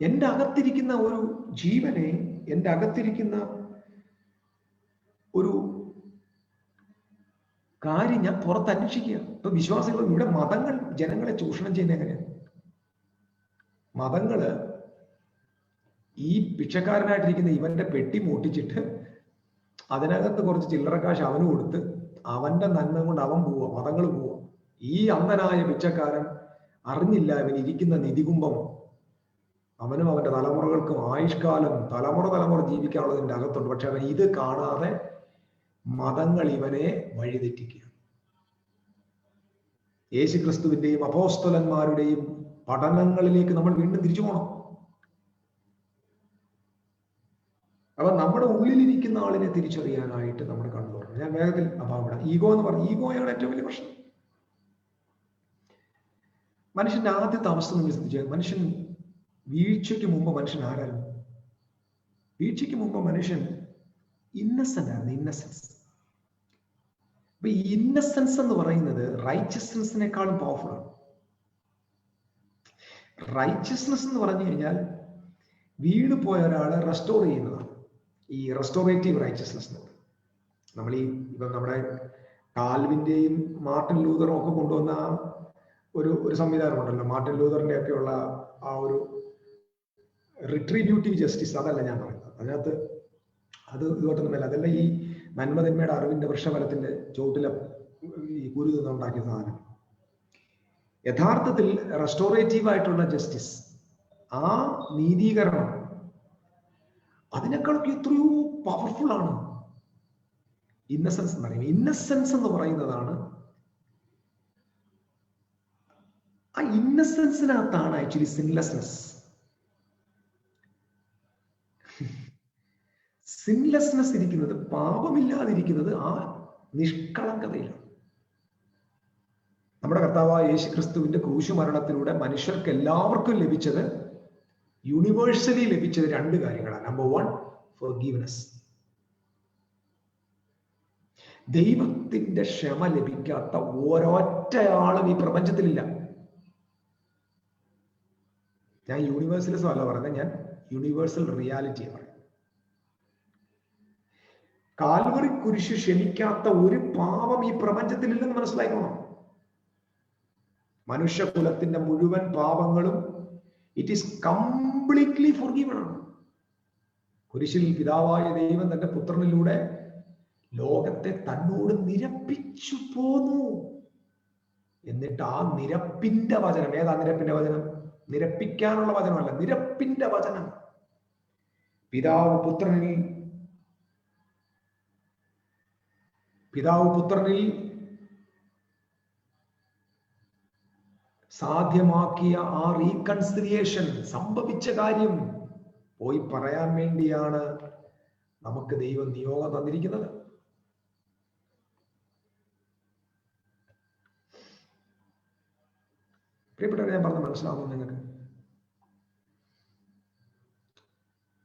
Speaker 1: എന്റെ അകത്തിരിക്കുന്ന ഒരു ജീവനെ, എന്റെ അകത്തിരിക്കുന്ന ഒരു കാര്യം ഞാൻ പുറത്ത് അന്വേഷിക്കുക. ഇപ്പൊ വിശ്വാസികൾ, ഇവിടെ മതങ്ങൾ ജനങ്ങളെ ചൂഷണം ചെയ്യുന്ന എങ്ങനെയാണ്? മതങ്ങള് ഈ ഭിക്ഷക്കാരനായിട്ടിരിക്കുന്ന ഇവന്റെ പെട്ടി മൂട്ടിച്ചിട്ട് അതിനകത്ത് കുറച്ച് ചില്ലറക്കാശ് അവന് കൊടുത്ത് അവന്റെ നന്മ കൊണ്ട് അവൻ പോവുക, മതങ്ങൾ പോവുക. ഈ അന്ധനായ ഭിക്ഷക്കാരൻ അറിഞ്ഞില്ല ഇവൻ ഇരിക്കുന്ന നിധികുംഭം അവനും അവന്റെ തലമുറകൾക്കും ആയുഷ്കാലം തലമുറ ജീവിക്കാനുള്ളതിന്റെ അകത്തുണ്ട്. പക്ഷെ അവൻ ഇത് കാണാതെ മതങ്ങൾ ഇവനെ വഴിതെറ്റിക്കുക. യേശുക്രിസ്തുവിന്റെയും അപ്പോസ്തലന്മാരുടെയും പഠനങ്ങളിലേക്ക് നമ്മൾ വീണ്ടും തിരിച്ചു പോകണം. അപ്പൊ നമ്മുടെ ഉള്ളിലിരിക്കുന്ന ആളിനെ തിരിച്ചറിയാനായിട്ട് നമ്മൾ കണ്ടു തുടങ്ങണം. ഞാൻ വേഗത്തിൽ ഇവിടെ ഈഗോ എന്ന് പറഞ്ഞു, ഈഗോയാണ് ഏറ്റവും വലിയ പ്രശ്നം. മനുഷ്യന്റെ ആദ്യത്തെ അവസ്ഥ നമ്മൾ ശ്രദ്ധിച്ചാൽ, മനുഷ്യൻ വീഴ്ചയ്ക്ക് മുമ്പ് മനുഷ്യൻ ആരായിരുന്നു? വീഴ്ചയ്ക്ക് മുമ്പ് മനുഷ്യൻ ഇന്നസെന്റ് ആയിരുന്നു, ഇന്നസെൻസ്. അപ്പൊ ഈ ഇന്നസെൻസ് എന്ന് പറയുന്നത് റൈച്ചസ്നെസ്സിനേക്കാളും പവർഫുൾ ആണ്. റൈച്ചസ്നെസ് എന്ന് പറഞ്ഞു കഴിഞ്ഞാൽ വീണ് പോയ ഒരാളെ റെസ്റ്റോർ ചെയ്യുന്നതാണ് ഈ റെസ്റ്റോറേറ്റീവ് റൈച്ചസ്നെസ് എന്ന് പറയുന്നത്. നമ്മൾ ഈ ഇപ്പം നമ്മുടെ കാൽവിന്റെയും മാർട്ടിൻ ലൂതറും ഒക്കെ കൊണ്ടുവന്ന ഒരു സംവിധാനമുണ്ടല്ലോ, മാർട്ടിൻ ലൂതറിന്റെ ഒക്കെ ഉള്ള ആ ഒരു റിട്രിബ്യൂട്ടീവ് ജസ്റ്റിസ്, അതല്ല ഞാൻ പറയുന്നത്. അതിനകത്ത് അത് ഇതുകൊണ്ടൊന്നുമല്ല, അതല്ല ഈ നന്മതിന്മയുടെ അറിവിന്റെ വൃക്ഷഫലത്തിന്റെ ചോട്ടിലെ ഈ കുരു നിന്നുണ്ടാക്കിയ സാധനം. യഥാർത്ഥത്തിൽ റെസ്റ്റോറേറ്റീവ് ആയിട്ടുള്ള ജസ്റ്റിസ്, ആ നീതീകരണം അതിനേക്കാളൊക്കെ എത്രയോ പവർഫുൾ ആണ് ഇന്നസെൻസ് എന്ന് പറയുന്നത്. ഇന്നസെൻസ് എന്ന് പറയുന്നതാണ്, ആ ഇന്നസെൻസിനകത്താണ് ആക്ച്വലി സിൻലെസ്നെസ്. സിൻലെസ്നെസ് ഇരിക്കുന്നത്, പാപമില്ലാതിരിക്കുന്നത് ആ നിഷ്കളങ്കതയിലാണ്. നമ്മുടെ കർത്താവായ യേശു ക്രിസ്തുവിന്റെ ക്രൂശ് മരണത്തിലൂടെ മനുഷ്യർക്ക് എല്ലാവർക്കും ലഭിച്ചത്, യൂണിവേഴ്സലി ലഭിച്ചത് രണ്ട് കാര്യങ്ങളാണ്. Number 1, forgiveness. ദൈവത്തിന്റെ ക്ഷമ ലഭിക്കാത്ത ഒരൊറ്റയാളും ഈ പ്രപഞ്ചത്തിലില്ല. ഞാൻ യൂണിവേഴ്സലിസം അല്ല പറയുന്നത്, ഞാൻ യൂണിവേഴ്സൽ റിയാലിറ്റി പറയുന്നത്. കാൽവറി കുരിശ് ക്ഷമിക്കാത്ത ഒരു പാപം ഈ പ്രപഞ്ചത്തിലില്ലെന്ന് മനസ്സിലാക്കണം. മനുഷ്യകുലത്തിന്റെ മുഴുവൻ പാപങ്ങളും ഇറ്റ് ഈസ് കംപ്ലീറ്റ്ലി ഫോർഗീവൺ ആണ്. കുരിശിൽ പിതാവായ ദൈവം തന്റെ പുത്രനിലൂടെ ലോകത്തെ തന്നോട് നിരപ്പിച്ചു പോന്നു. എന്നിട്ട് ആ നിരപ്പിന്റെ വചനം, ഏതാ നിരപ്പിന്റെ വചനം? നിരപ്പിക്കാനുള്ള വചനമല്ല, നിരപ്പിന്റെ വചനം. പിതാവ് പുത്രനിൽ സാധ്യമാക്കിയ ആ റീകൺസിലിയേഷൻ സംഭവിച്ച കാര്യം പോയി പറയാൻ വേണ്ടിയാണ് നമുക്ക് ദൈവം നിയോഗം തന്നിരിക്കുന്നത്. പ്രിയപ്പെട്ടവരെ, ഞാൻ പറഞ്ഞ മനസ്സിലാവുന്നു നിങ്ങൾക്ക്?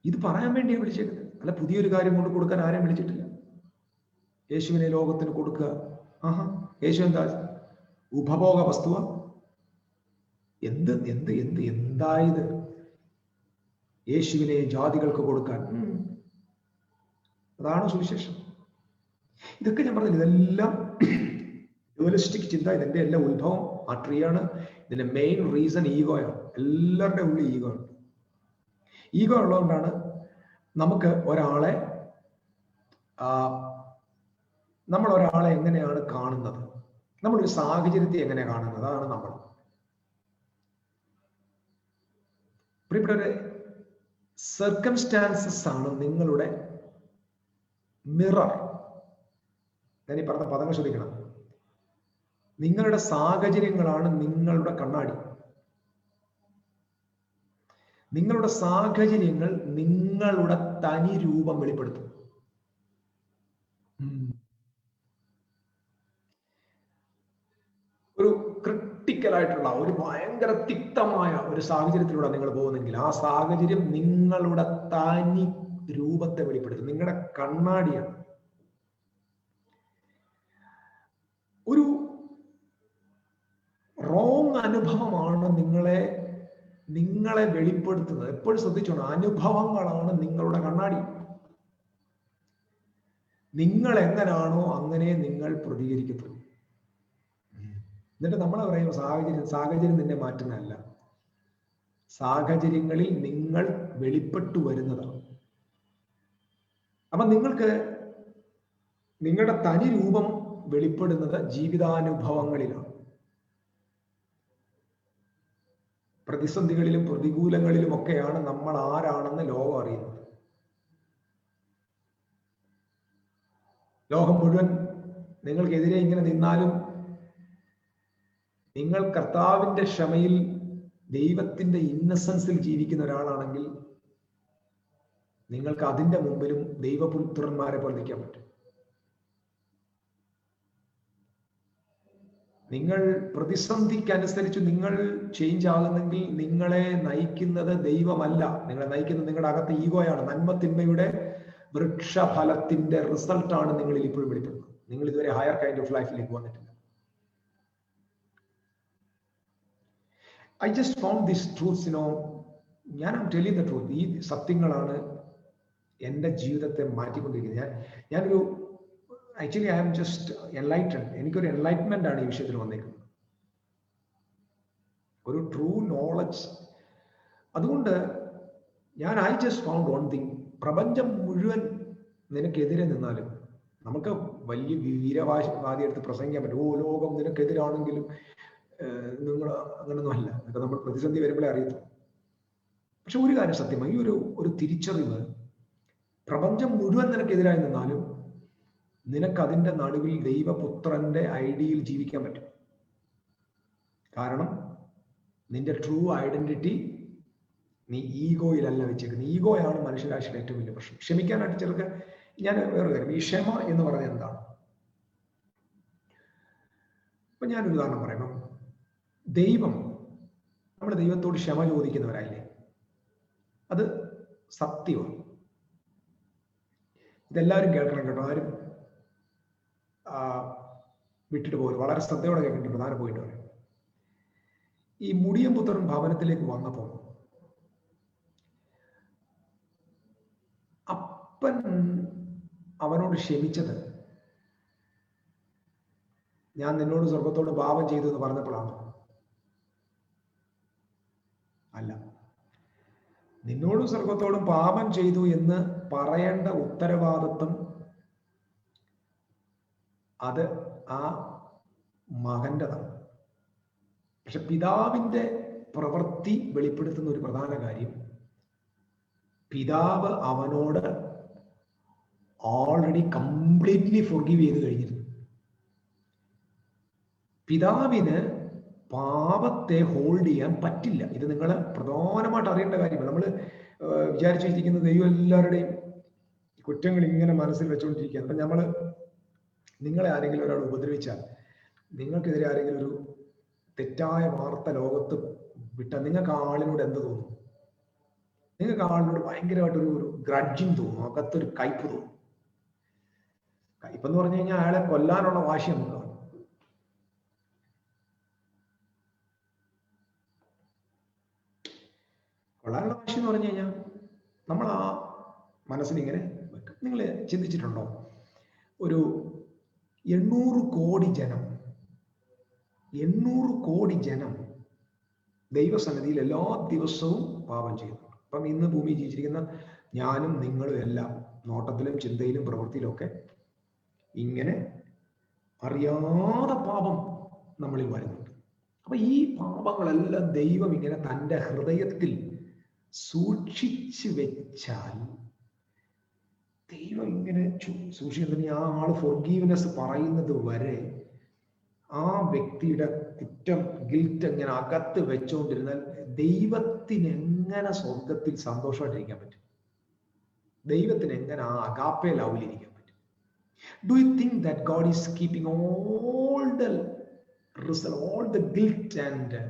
Speaker 1: ഇത് പറയാൻ വേണ്ടിയാണ് വിളിച്ചേക്കുന്നത്, അല്ല പുതിയൊരു കാര്യം കൊണ്ട് കൊടുക്കാൻ ആരെയും വിളിച്ചിട്ടില്ല. യേശുവിനെ ലോകത്തിന് കൊടുക്കുക. യേശു എന്താ ഉപഭോഗ വസ്തുവ? എന്തായത്? യേശുവിനെ ജാതികൾക്ക് കൊടുക്കാൻ. അതാണ് സുവിശേഷം. ഇതൊക്കെ ഞാൻ പറഞ്ഞില്ല, ഇതെല്ലാം ഡ്യുവലിസ്റ്റിക് ചിന്ത. ഇതിന്റെ എല്ലാം ഉത്ഭവം ആ ട്രീയാണ്. ഇതിന്റെ മെയിൻ റീസൺ ഈഗോയാണ്. എല്ലാവരുടെ ഉള്ളിൽ ഈഗോ ഉണ്ട്. ഈഗോ ഉള്ളതുകൊണ്ടാണ് നമുക്ക് നമ്മൾ ഒരാളെ എങ്ങനെയാണ് കാണുന്നത്, നമ്മളൊരു സാഹചര്യത്തെ എങ്ങനെ കാണുന്നത്, അതാണ് നമ്മൾ. പ്രിയപ്പെട്ടവരെ, സർക്കംസ്റ്റാൻസസ് ആണ് നിങ്ങളുടെ മിറർ. ഞാൻ ഈ പറഞ്ഞ പദങ്ങൾ ശ്രദ്ധിക്കണം. നിങ്ങളുടെ സാഹചര്യങ്ങളാണ് നിങ്ങളുടെ കണ്ണാടി. നിങ്ങളുടെ സാഹചര്യങ്ങൾ നിങ്ങളുടെ തനി രൂപം വെളിപ്പെടുത്തും. ഒരു ക്രിട്ടിക്കലായിട്ടുള്ള, ഒരു ഭയങ്കര തിക്തമായ ഒരു സാഹചര്യത്തിലൂടെ നിങ്ങൾ പോകുന്നെങ്കിൽ ആ സാഹചര്യം നിങ്ങളുടെ തനി രൂപത്തെ വെളിപ്പെടുത്തും. നിങ്ങളുടെ കണ്ണാടിയാണ്. ഒരു റോങ് അനുഭവമാണ് നിങ്ങളെ വെളിപ്പെടുത്തുന്നത്. എപ്പോഴും ശ്രദ്ധിച്ചോണം, അനുഭവങ്ങളാണ് നിങ്ങളുടെ കണ്ണാടി. നിങ്ങൾ എങ്ങനാണോ അങ്ങനെ നിങ്ങൾ പ്രതികരിക്കത്തുള്ളൂ. എന്നിട്ട് നമ്മളെ പറയുമ്പോൾ സാഹചര്യം നിന്നെ മാറ്റുന്നതല്ല, സാഹചര്യങ്ങളിൽ നിങ്ങൾ വെളിപ്പെട്ടു വരുന്നതാണ്. അപ്പൊ നിങ്ങൾക്ക് നിങ്ങളുടെ തനി രൂപം വെളിപ്പെടുന്നത് ജീവിതാനുഭവങ്ങളിലാണ്. പ്രതിസന്ധികളിലും പ്രതികൂലങ്ങളിലും ഒക്കെയാണ് നമ്മൾ ആരാണെന്ന് ലോകം അറിയുന്നത്. ലോകം മുഴുവൻ നിങ്ങൾക്കെതിരെ ഇങ്ങനെ നിന്നാലും നിങ്ങൾ കർത്താവിന്റെ ക്ഷമയിൽ, ദൈവത്തിന്റെ ഇന്നസെൻസിൽ ജീവിക്കുന്ന ഒരാളാണെങ്കിൽ നിങ്ങൾക്ക് അതിന്റെ മുമ്പിലും ദൈവപുത്രന്മാരെ പോലെ നിൽക്കാൻ പറ്റും. നിങ്ങൾ പ്രതിസന്ധിക്കനുസരിച്ച് നിങ്ങൾ ചേഞ്ച് ആകുന്നെങ്കിൽ നിങ്ങളെ നയിക്കുന്നത് ദൈവമല്ല, നിങ്ങളെ നയിക്കുന്നത് നിങ്ങളുടെ അകത്തെ ഈഗോയാണ്. നന്മത്തിന്മയുടെ വൃക്ഷഫലത്തിന്റെ റിസൾട്ടാണ് നിങ്ങളിൽ ഇപ്പോഴും വെളിപ്പെടുന്നത്. നിങ്ങൾ ഇതുവരെ ഹയർ കൈൻഡ് ഓഫ് ലൈഫിലേക്ക് വന്നിട്ടില്ല. I just found these truths, I'm telling the truth. ഈ സത്യങ്ങളാണ് എൻ്റെ ജീവിതത്തെ മാറ്റിക്കൊണ്ടിരിക്കുന്നത്. ഞാനൊരു actually I am just enlighted. എനിക്കൊരു എൻലൈറ്റ്മെന്റ് ആണ് ഈ വിഷയത്തിൽ വന്നേക്കുന്നത്, ഒരു ട്രൂ നോളജ്. അതുകൊണ്ട് I just found one thing. പ്രപഞ്ചം മുഴുവൻ നിനക്കെതിരെ നിന്നാലും, നമുക്ക് വലിയ വീരവാദി എടുത്ത് പ്രസംഗിക്കാൻ പറ്റും. ലോകം നിനക്കെതിരാണെങ്കിലും നിങ്ങൾ അങ്ങനൊന്നും അല്ല. ഇപ്പൊ നമ്മൾ പ്രതിസന്ധി വരുമ്പോഴേ അറിയത്തുള്ളൂ. പക്ഷെ ഒരു കാര്യം സത്യമായി, ഒരു തിരിച്ചറിവ്, പ്രപഞ്ചം മുഴുവൻ നിനക്കെതിരായി നിന്നാലും നിനക്ക് അതിൻ്റെ നടുവിൽ ദൈവപുത്രന്റെ ഐഡിയയിൽ ജീവിക്കാൻ പറ്റും. കാരണം നിന്റെ ട്രൂ ഐഡന്റിറ്റി നീ ഈഗോയിലല്ല വെച്ചേക്കുന്നത്. ഈഗോയാണ് മനുഷ്യരാശിയുടെ ഏറ്റവും വലിയ പ്രശ്നം. ക്ഷമിക്കാനായിട്ട് ചെറുക്ക് ഞാൻ വേറെ കാര്യം, ഈ ക്ഷമ എന്ന് പറയുന്നത് എന്താണ്? അപ്പൊ ഞാനൊരു ഉദാഹരണം പറയുമ്പം, നമ്മൾ ദൈവത്തോട് ക്ഷമ ചോദിക്കുന്നവരായില്ലേ, അത് സത്യമാണ്. ഇതെല്ലാവരും കേൾക്കണം കേട്ടോ, ആരും വിട്ടിട്ട് പോലും വളരെ ശ്രദ്ധയോടെ കേൾക്കേണ്ട പ്രധാന പോയിന്റ് പറയും. ഈ മുടിയൻ പുത്രൻ ഭവനത്തിലേക്ക് വന്നപ്പോൾ അപ്പൻ അവനോട് ക്ഷമിച്ചത് ഞാൻ നിന്നോട് സ്വർഗത്തോട് പാപം ചെയ്തു എന്ന് പറഞ്ഞപ്പോഴാണ്? അല്ല. നിന്നോടും സ്വർഗത്തോടും പാപം ചെയ്തു എന്ന് പറയേണ്ട ഉത്തരവാദിത്വം അത് ആ മകൻ്റെതാണ്. പക്ഷെ പിതാവിന്റെ പ്രവൃത്തി വെളിപ്പെടുത്തുന്ന ഒരു പ്രധാന കാര്യം, പിതാവ് അവനോട് ഓൾറെഡി കംപ്ലീറ്റ്ലി ഫോർഗീവ് ചെയ്ത് കഴിഞ്ഞിരുന്നു. പിതാവിന് പാപത്തെ ഹോൾഡ് ചെയ്യാൻ പറ്റില്ല. ഇത് നിങ്ങൾ പ്രധാനമായിട്ട് അറിയേണ്ട കാര്യമാണ്. നമ്മൾ വിചാരിച്ചു വെച്ചിരിക്കുന്ന ദൈവം എല്ലാവരുടെയും കുറ്റങ്ങൾ ഇങ്ങനെ മനസ്സിൽ വെച്ചുകൊണ്ടിരിക്കുകയാണ്. അപ്പം നിങ്ങളെ ആരെങ്കിലും ഒരാൾ ഉപദ്രവിച്ചാൽ, നിങ്ങൾക്കെതിരെ ആരെങ്കിലും ഒരു തെറ്റായ വാർത്ത ലോകത്ത് വിട്ടാൽ നിങ്ങൾക്ക് ആളിനോട് എന്ത് തോന്നും? നിങ്ങൾക്ക് ആളിനോട് ഭയങ്കരമായിട്ടൊരു ഗ്രഡ്ജിങ് തോന്നും, അകത്തൊരു കയ്പ് തോന്നും. കയ്പെന്ന് പറഞ്ഞു കഴിഞ്ഞാൽ അയാളെ കൊല്ലാനുള്ള വാശി നമുക്ക് കാണും. കൊള്ളാനുള്ള വാശി എന്ന് പറഞ്ഞു കഴിഞ്ഞാൽ നമ്മൾ ആ മനസ്സിലിങ്ങനെ വെക്കും. നിങ്ങൾ ചിന്തിച്ചിട്ടുണ്ടോ, ഒരു 800 കോടി ജനം ദൈവസന്നിധിയിൽ എല്ലാ ദിവസവും പാപം ചെയ്യുന്നുണ്ട്. അപ്പം ഇന്ന് ഭൂമിയിൽ ജീവിച്ചിരിക്കുന്ന ഞാനും നിങ്ങളും എല്ലാം നോട്ടത്തിലും ചിന്തയിലും പ്രവൃത്തിയിലും ഒക്കെ ഇങ്ങനെ അറിയാതെ പാപം നമ്മളിൽ വരുന്നുണ്ട്. അപ്പൊ ഈ പാപങ്ങളെല്ലാം ദൈവം ഇങ്ങനെ തൻ്റെ ഹൃദയത്തിൽ സൂക്ഷിച്ചു വെച്ചാൽ, ദൈവം ഇങ്ങനെ സൂക്ഷിക്കുന്ന ആ ആള് ഫോർഗീവ്നെസ് പറയുന്നത് വരെ ആ വ്യക്തിയുടെ കുറ്റം, ഗിൽറ്റ് എങ്ങനെ അകത്ത് വെച്ചുകൊണ്ടിരുന്നാൽ ദൈവത്തിന് എങ്ങനെ സ്വർഗത്തിൽ സന്തോഷമായിട്ടിരിക്കാൻ പറ്റും? ദൈവത്തിന് എങ്ങനെ ആ അഗാപ്പെ ലവിലിരിക്കാൻ പറ്റും? Do you think that God is keeping all the guilt and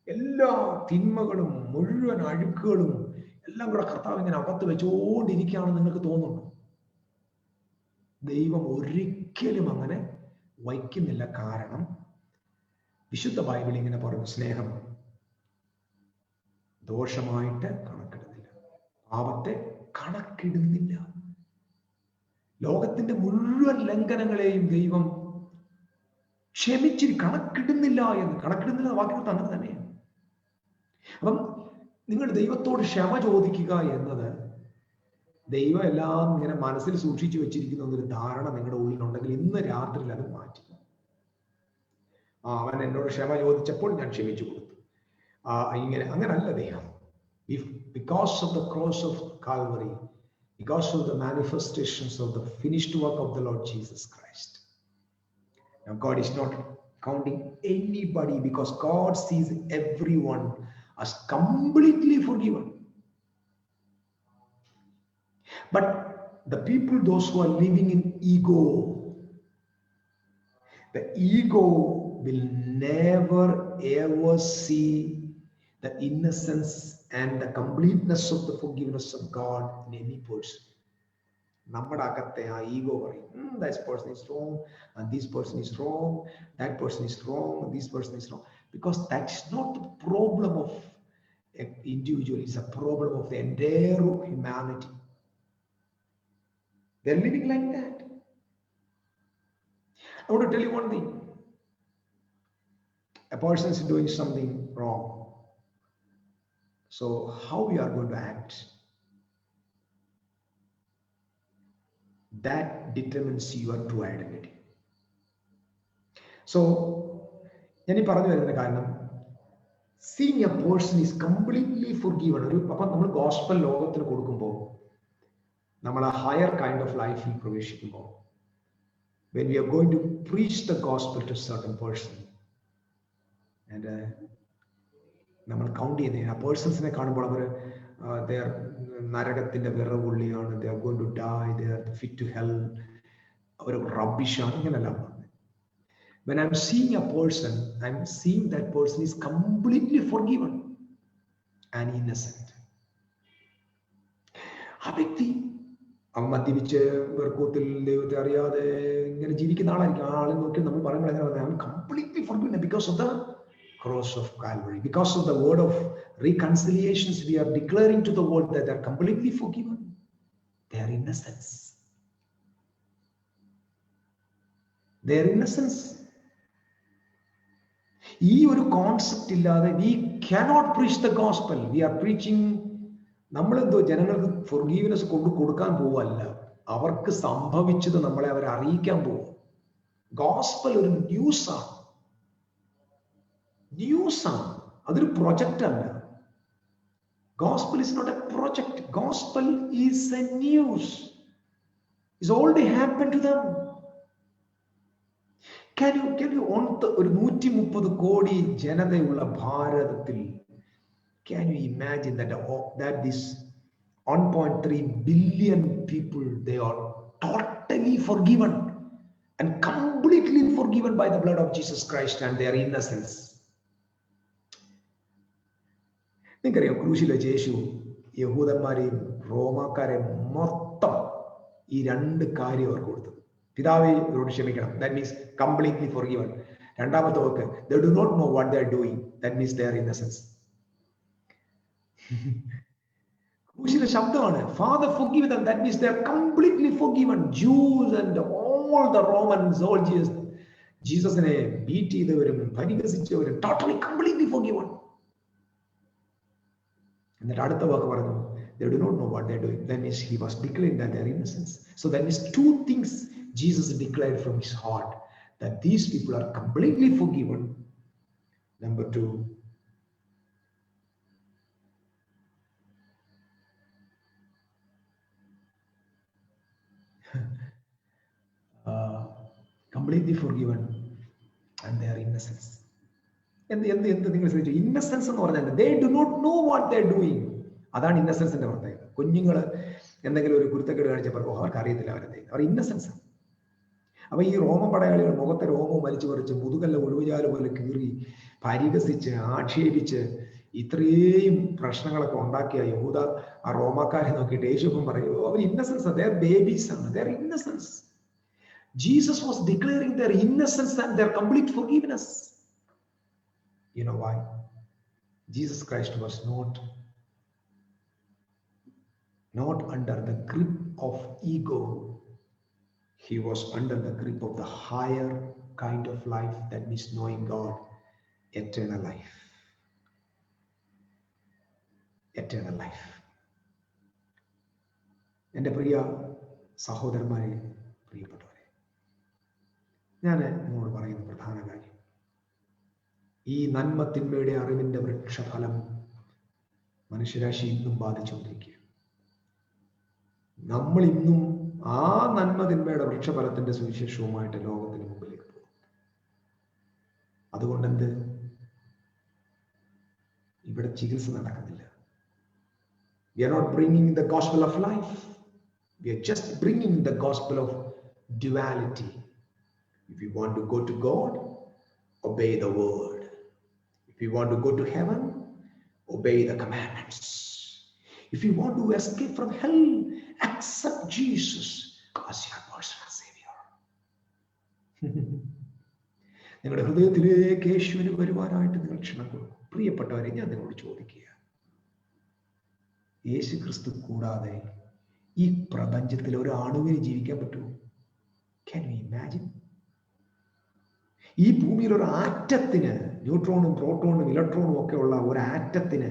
Speaker 1: എല്ലാ തിന്മകളും മുഴുവൻ അഴുക്കുകളും എല്ലാം കൂടെ കർത്താവ് ഇങ്ങനെ അകത്ത് വെച്ചുകൊണ്ടിരിക്കുകയാണെന്ന് നിങ്ങൾക്ക് തോന്നുന്നു? ദൈവം ഒരിക്കലും അങ്ങനെ വയ്ക്കുന്നില്ല. കാരണം വിശുദ്ധ ബൈബിൾ ഇങ്ങനെ പറഞ്ഞു, സ്നേഹം ദോഷമായിട്ട് കണക്കിടുന്നില്ല, പാപത്തെ കണക്കിടുന്നില്ല. ലോകത്തിന്റെ മുഴുവൻ ലംഘനങ്ങളെയും ദൈവം ക്ഷമിച്ചിരി കണക്കിടുന്നില്ല വാക്കിനകത്ത് അങ്ങനെ തന്നെയാണ്. അപ്പം നിങ്ങൾ ദൈവത്തോട് ക്ഷമ ചോദിക്കുക എന്നത്, ദൈവം എല്ലാം ഇങ്ങനെ മനസ്സിൽ സൂക്ഷിച്ചു വെച്ചിരിക്കുന്ന ഒരു ധാരണ നിങ്ങളുടെ ഉള്ളിലുണ്ടെങ്കിൽ ഇന്ന് രാത്രിയിൽ അത് മാറ്റി. അവൻ എന്നോട് ക്ഷമ ചോദിച്ചപ്പോൾ ഞാൻ ക്ഷമിച്ചു കൊടുത്തു, അങ്ങനല്ല ദൈവം. Because of the cross of Calvary, because of the manifestations of the finished work of the Lord Jesus Christ, now God is not counting anybody, because God sees everyone as completely forgiven. But the people, those who are living in ego, the ego will never ever see the innocence and the completeness of the forgiveness of God in any person. നമ്മുടെ അകത്തെ ആ ഈഗോ പറയും, that person is wrong and this person is wrong, that person is wrong, this person is wrong, because that's not the problem of an individual, it's a problem of the entire humanity. They're living like that. I want to tell you one thing. A person is doing something wrong. So how we are going to act, that determines your true identity. So ഞാൻ ഈ പറഞ്ഞു വരുന്ന കാരണം, Seeing a person is completely forgiven. അപ്പം നമ്മൾ ഗോസ്പൽ ലോകത്തിന് കൊടുക്കുമ്പോൾ നമ്മൾ a higher kind of life പ്രവേശിക്കുമ്പോൾ, when we are going to preach the gospel to certain person, and നമ്മൾ കൗണ്ട് ചെയ്യുന്ന ആ പേഴ്സൺസിനെ കാണുമ്പോൾ അവർ നരകത്തിന്റെ വിറവുള്ളിയാണ്, they are going to die, they are fit to hell, അവർ റബ്ബിഷാണ്, ഇങ്ങനെയല്ല. When I'm seeing a person, I'm seeing that person is completely forgiven and innocent. ആ വ്യക്തി അവൻ മദ്യപിച്ച് വെറുക്കൂത്തിൽ ദൈവത്തെ അറിയാതെ ഇങ്ങനെ ജീവിക്കുന്ന ആളായിരിക്കും. ആ ആളെ നോക്കി നമ്മൾ പറയുമ്പോൾ എങ്ങനെ പറയാം, I'm completely forgiven because of the cross of Calvary, because of the word of reconciliations. We are declaring to the world that they are completely forgiven. Their innocence. Their innocence. ഈ ഒരു കോൺസെപ്റ്റ് ഇല്ലാതെ we cannot preach the gospel. We are preaching, നമ്മളെന്തോ ജനങ്ങൾക്ക് forgiveness കൊടുക്കാൻ പോവല്ല, അവർക്ക് സംഭവിച്ചത് നമ്മളെ അവരെ അറിയിക്കാൻ പോവും. ഗോസ്പൽ ഒരു ന്യൂസാണ്, അതൊരു പ്രൊജക്റ്റ് അല്ല. Gospel is not a project. Gospel is a news. It's already happened to them. Can you on ഒരു 130 കോടി ജനതയുള്ള ഭാരതത്തിൽ, can you imagine that this 1.3 billion people, they are totally forgiven and completely forgiven by the blood of Jesus Christ and their innocence. നിങ്ങൾക്കറിയാം, ക്രൂശിൽ വെച്ച് യേശു യഹൂദന്മാരെയും റോമാക്കാരെയും മൊത്തം ഈ 2 കാര്യം അവർക്ക് കൊടുത്തു. പിതാവേ ഇവരോട് ക്ഷമിക്കണം, that means completely forgiven. രണ്ടാമത്തെ വാക്ക്, they do not know what they are doing, that means they are innocence. ക്രൂശിലെ ശബ്ദമാണ് Father forgive them, that means they are completely forgiven. Jews and all the Roman soldiers, ജീസസിനെ ബീറ്റ് ചെയ്തവരും പരിഹസിച്ചവരും totally completely forgiven. എന്നിട്ട് അടുത്ത വാക്ക് പറഞ്ഞു, they do not know what they are doing, that means he was declaring that they are innocence. So that means 2 things Jesus declared from his heart, that these people are completely forgiven. Number 2, completely forgiven and they are innocence. എന്ത് നിങ്ങൾ ശ്രദ്ധിച്ചു, ഇന്നസെൻസ് എന്ന് പറഞ്ഞാൽ they do not know what they are doing. അതാണ് ഇന്നസെൻസിന്റെ പ്രത്യേകത. കുഞ്ഞുങ്ങൾ എന്തെങ്കിലും ഒരു കുരുത്തക്കേട് കാണിച്ചപ്പോൾ അവർക്ക് അറിയത്തില്ല അവർ ഇന്നസെൻസ്. അപ്പൊ ഈ റോമ പടയാളികൾ മുഖത്തെ രോമവും വലിച്ചു പറിച്ച് മുതുകല്ല ഒഴിവുചാല് പോലെ കീറി പരിഹസിച്ച് ആക്ഷേപിച്ച് ഇത്രയും പ്രശ്നങ്ങളൊക്കെ ഉണ്ടാക്കിയ യഹൂദ ആ റോമാക്കാരെ നോക്കിയിട്ട് യേശുപ്പം പറയൂ, അവർ ഇന്നസെൻസ്, they are babies ആണ്, they are innocence. Jesus was declaring their innocence and their complete forgiveness. You know why? Jesus Christ was not under the grip of ego. He was under the grip of the higher kind of life, that means knowing God, eternal life. Eternal life. എൻ്റെ പ്രിയ സഹോദരന്മാരെ, പ്രിയപ്പെട്ടവരെ, ഞാൻ നിങ്ങളോട് പറയുന്ന പ്രധാന കാര്യം, ഈ നന്മ തിന്മയുടെ അറിവിന്റെ വൃക്ഷഫലം മനുഷ്യരാശി ഇന്നും ബാധിച്ചുകൊണ്ടിരിക്കുക. നമ്മൾ ഇന്നും ആ നന്മ തിന്മയുടെ വൃക്ഷഫലത്തിന്റെ സുവിശേഷവുമായിട്ട് ലോകത്തിന് മുമ്പിലേക്ക് പോകും. അതുകൊണ്ടെന്ത്, ഇവിടെ ചികിത്സ നടക്കുന്നില്ല. We are not bringing the gospel of life. We are just bringing the gospel of duality. If you want to go to God, obey the word. If you want to go to heaven, obey the commandments. If you want to escape from hell, accept Jesus as your personal savior. നിങ്ങളുടെ ഹൃദയത്തിലേക്ക് യേശുവിന് വരുവാനായിട്ട് നിങ്ങൾ ക്ഷണം കൊടുക്കും. പ്രിയപ്പെട്ടവരെ, ഞാൻ നിങ്ങളോട് ചോദിക്കുക, യേശു ക്രിസ്തു കൂടാതെ ഈ പ്രപഞ്ചത്തിൽ ഒരു അണുവിന് ജീവിക്കാൻ പറ്റുമോ? Can you imagine? ഈ ഭൂമിയിൽ ഒരു ആറ്റത്തിന്, ന്യൂട്രോണും പ്രോട്ടോണും ഇലക്ട്രോണും ഒക്കെ ഉള്ള ഒരു ആറ്റത്തിന്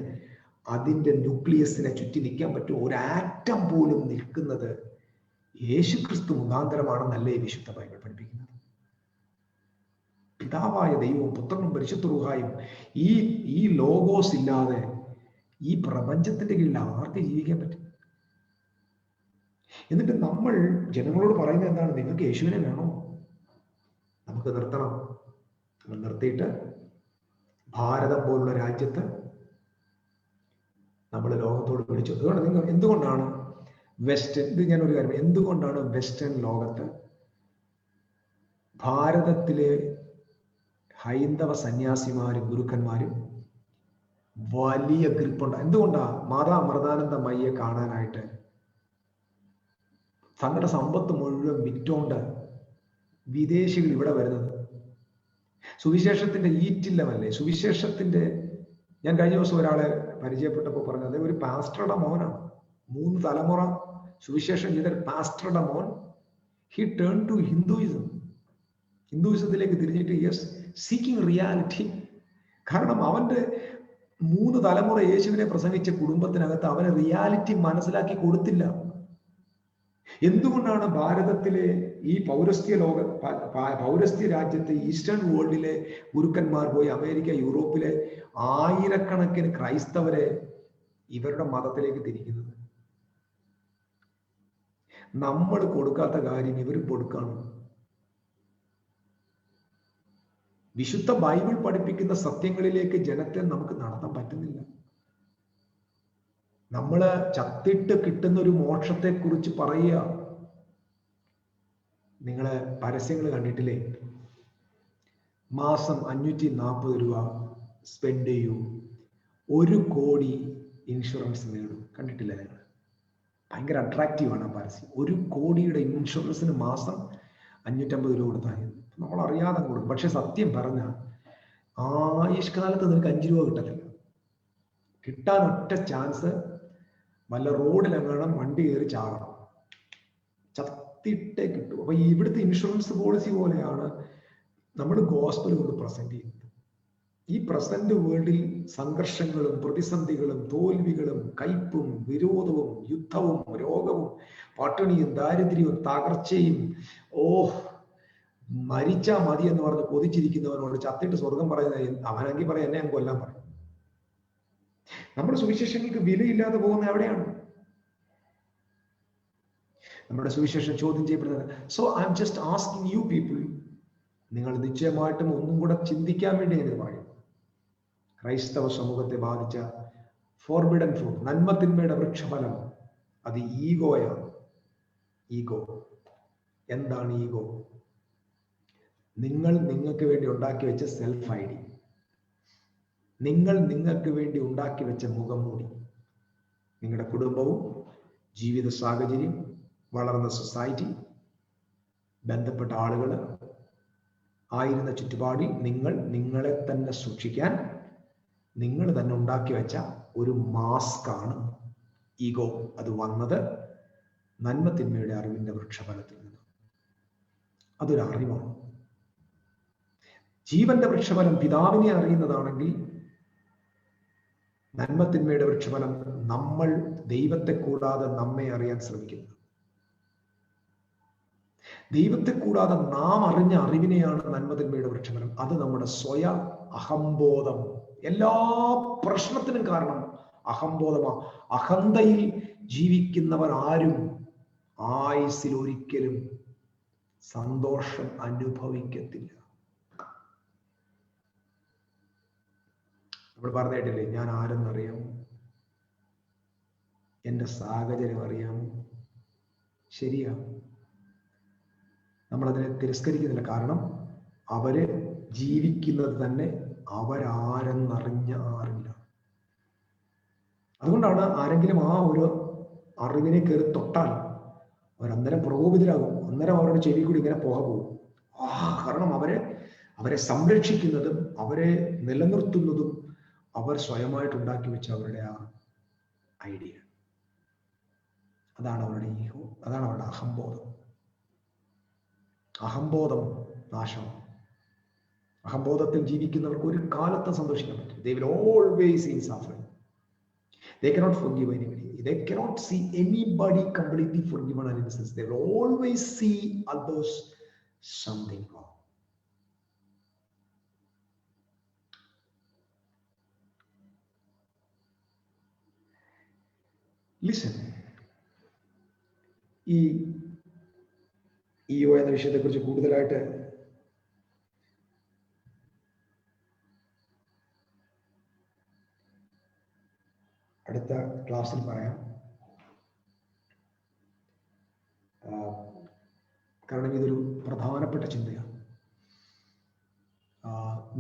Speaker 1: അതിന്റെ ന്യൂക്ലിയസിനെ ചുറ്റി നിൽക്കാൻ പറ്റുമോ? ഒരു ആറ്റം പോലും നിൽക്കുന്നത് യേശു ക്രിസ്തു മുഖാന്തരമാണെന്നല്ലേ വിശുദ്ധ ബൈബിൾ പഠിപ്പിക്കുന്നത്. പിതാവായ ദൈവവും പുത്രനും പരിശുദ്ധ റൂഹായും ഈ ലോഗോസ് ഇല്ലാതെ ഈ പ്രപഞ്ചത്തിന്റെ കീഴിൽ ആർക്ക് ജീവിക്കാൻ പറ്റും? എന്നിട്ട് നമ്മൾ ജനങ്ങളോട് പറയുന്നത് എന്താണ്? നിങ്ങൾക്ക് യേശുവിനെ വേണോ? നമുക്ക് നിർത്തണം. നമ്മൾ നിർത്തിയിട്ട് ഭാരതം പോലുള്ള രാജ്യത്ത് നമ്മൾ ലോകത്തോട് വിളിച്ചു. അതുകൊണ്ട് നിങ്ങൾ എന്തുകൊണ്ടാണ് ഞാനൊരു കാര്യം, എന്തുകൊണ്ടാണ് വെസ്റ്റേൺ ലോകത്ത് ഭാരതത്തിലെ ഹൈന്ദവ സന്യാസിമാരും ഗുരുക്കന്മാരും വലിയ ഗ്രിപ്പുണ്ട്? എന്തുകൊണ്ടാ മാതാ അമൃതാനന്ദമയ്യെ കാണാനായിട്ട് തങ്ങളുടെ സമ്പത്ത് മുഴുവൻ വിറ്റോണ്ട് വിദേശികൾ ഇവിടെ വരുന്നത്? സുവിശേഷത്തിന്റെ ഈറ്റില്ലമല്ലേ? സുവിശേഷത്തിന്റെ, ഞാൻ കഴിഞ്ഞ ദിവസം ഒരാളെ പരിചയപ്പെട്ടപ്പോൾ പറഞ്ഞത് ഒരു പാസ്റ്ററുടെ മോനാണ്. 3 തലമുറ സുവിശേഷം ചെയ്ത പാസ്റ്ററുടെ മോൻ. ഹി ടേൺ ടു ഹിന്ദുയിസത്തിലേക്ക് തിരിഞ്ഞിട്ട് യെസ് സീക്കിംഗ് റിയാലിറ്റി. കാരണം അവന്റെ 3 തലമുറ യേശുവിനെ പ്രസംഗിച്ച കുടുംബത്തിനകത്ത് അവന് റിയാലിറ്റി മനസ്സിലാക്കി കൊടുത്തില്ല. എന്തുകൊണ്ടാണ് ഭാരതത്തിലെ ഈ പൗരസ്ത്യ രാജ്യത്തെ ഈസ്റ്റേൺ വേൾഡിലെ ഗുരുക്കന്മാർ പോയി അമേരിക്ക, യൂറോപ്പിലെ ആയിരക്കണക്കിന് ക്രൈസ്തവരെ ഇവരുടെ മതത്തിലേക്ക് തിരിക്കുന്നത്? നമ്മൾ കൊടുക്കാത്ത കാര്യം ഇവർ കൊടുക്കണം. വിശുദ്ധ ബൈബിൾ പഠിപ്പിക്കുന്ന സത്യങ്ങളിലേക്ക് ജനത്തെ നമുക്ക് നടത്താൻ പറ്റുന്നില്ല. നമ്മള് ചത്തിട്ട് കിട്ടുന്ന ഒരു മോക്ഷത്തെ കുറിച്ച് പറയുക. നിങ്ങള് പരസ്യങ്ങൾ കണ്ടിട്ടില്ലേ? മാസം 540 രൂപ സ്പെൻഡ് ചെയ്യൂ, 1 കോടി ഇൻഷുറൻസ് നേടും. കണ്ടിട്ടില്ല നിങ്ങൾ? ഭയങ്കര അട്രാക്റ്റീവാണ് ആ പരസ്യം. 1 കോടിയുടെ ഇൻഷുറൻസിന് മാസം 550 രൂപ കൊടുത്താൽ നമ്മൾ അറിയാതെ കൊടുക്കും. പക്ഷെ സത്യം പറഞ്ഞ ആയുഷ്കാലത്ത് നിനക്ക് 5 രൂപ കിട്ടത്തില്ല. കിട്ടാൻ ഒറ്റ ചാൻസ് വല്ല റോഡിലെങ്ങാനും വണ്ടി കയറി ചാകണം, ചത്തിട്ടേ കിട്ടൂ. അപ്പൊ ഇവിടുത്തെ ഇൻഷുറൻസ് പോളിസി പോലെയാണ് നമ്മൾ ഗോസ്പൽ കൊണ്ട് പ്രസന്റ് ചെയ്യുന്നത്. ഈ പ്രസന്റ് വേൾഡിൽ സംഘർഷങ്ങളും പ്രതിസന്ധികളും തോൽവികളും കയ്പും വിരോധവും യുദ്ധവും രോഗവും പട്ടിണിയും ദാരിദ്ര്യവും തകർച്ചയും മരിച്ചാ മതി എന്ന് പറഞ്ഞ് കൊതിച്ചിരിക്കുന്നവനോട് ചത്തിട്ട് സ്വർഗം പറയുന്നത് അവനെങ്കിൽ പറയാം, എന്നെ കൊല്ലാൻ പറയും. നമ്മുടെ സുവിശേഷങ്ങൾക്ക് വിലയില്ലാതെ പോകുന്ന എവിടെയാണ്? നമ്മുടെ സുവിശേഷം ചോദ്യം ചെയ്യപ്പെടുന്നത്. So I am just asking you people, നിങ്ങൾ നിശ്ചയമായിട്ടും ഒന്നും കൂടെ ചിന്തിക്കാൻ വേണ്ടി എന്ന് പറയും. ക്രൈസ്തവ സമൂഹത്തെ ബാധിച്ച ഫോർബിഡൻ ഫ്രൂട്ട്, നന്മത്തിന്മയുടെ വൃക്ഷഫലം, അത് ഈഗോയാണ്. ഈഗോ എന്താണ്? ഈഗോ നിങ്ങൾക്ക് വേണ്ടി ഉണ്ടാക്കി വെച്ച സെൽഫ് ഐ ഡി, നിങ്ങൾക്ക് വേണ്ടി ഉണ്ടാക്കി വെച്ച മുഖംമൂടി, നിങ്ങളുടെ കുടുംബവും ജീവിത സാഹചര്യം, വളർന്ന സൊസൈറ്റി, ബന്ധപ്പെട്ട ആളുകൾ ആയിരുന്ന ചുറ്റുപാടിൽ നിങ്ങളെ തന്നെ സൂക്ഷിക്കാൻ നിങ്ങൾ തന്നെ ഉണ്ടാക്കി വെച്ച ഒരു മാസ്കാണ് ഈഗോ. അത് വന്നത് നന്മത്തിന്മയുടെ അറിവിന്റെ വൃക്ഷഫലത്തിൽ നിന്ന്. അതൊരു അറിവാണ്. ജീവന്റെ വൃക്ഷഫലം പിതാവിനെ അറിയുന്നതാണെങ്കിൽ നന്മത്തിന്മയുടെ വൃക്ഷഫലം നമ്മൾ ദൈവത്തെ കൂടാതെ നമ്മെ അറിയാൻ ശ്രമിക്കുന്നത്. ദൈവത്തെ കൂടാതെ നാം അറിഞ്ഞ അറിവിനെയാണ് നന്മതിന്മയുടെ വൃക്ഷഫലം. അത് നമ്മുടെ സ്വയ അഹംബോധം. എല്ലാ പ്രശ്നത്തിനും കാരണം അഹംബോധമാണ്. അഹന്തയിൽ ജീവിക്കുന്നവർ ആരും ആയുസ്സിൽ ഒരിക്കലും സന്തോഷം അനുഭവിക്കത്തില്ല. നമ്മൾ പറഞ്ഞിട്ടില്ലേ, ഞാൻ ആരെന്നറിയാമോ? എൻ്റെ സാഹചര്യം അറിയാമോ? ശരിയാ, നമ്മളതിനെ തിരസ്കരിക്കുന്നില്ല. കാരണം അവര് ജീവിക്കുന്നത് തന്നെ അവരാരെന്നറിഞ്ഞ അറിവില്ല. അതുകൊണ്ടാണ് ആരെങ്കിലും ആ ഒരു അറിവിനെ കയറി തൊട്ടാൽ അവരന്നേരം പ്രകോപിതരാകും. അന്നേരം അവരുടെ ചെവി കൂടി ഇങ്ങനെ പോകും. കാരണം അവരെ സംരക്ഷിക്കുന്നതും അവരെ നിലനിർത്തുന്നതും അവർ സ്വയമായിട്ട് ഉണ്ടാക്കി വെച്ച അവരുടെ ആ ഐഡിയ. അതാണ് അവരുടെ ഈഗോ, അതാണ് അവരുടെ അഹംബോധം. അഹംബോധം നാശമാണ്. അഹംബോധത്തിൽ ജീവിക്കുന്നവർക്ക് ഒരു കാലത്തും സന്തോഷിക്കാൻ പറ്റും. They will always in suffering. They cannot forgive anybody. They cannot see anybody completely forgiven and innocent. They will always see others something wrong. Listen. ഈ ഈയോ എന്ന വിഷയത്തെക്കുറിച്ച് കൂടുതലായിട്ട് അടുത്ത ക്ലാസ്സിൽ പറയാം. കാരണം ഇതൊരു പ്രധാനപ്പെട്ട ചിന്തയാണ്.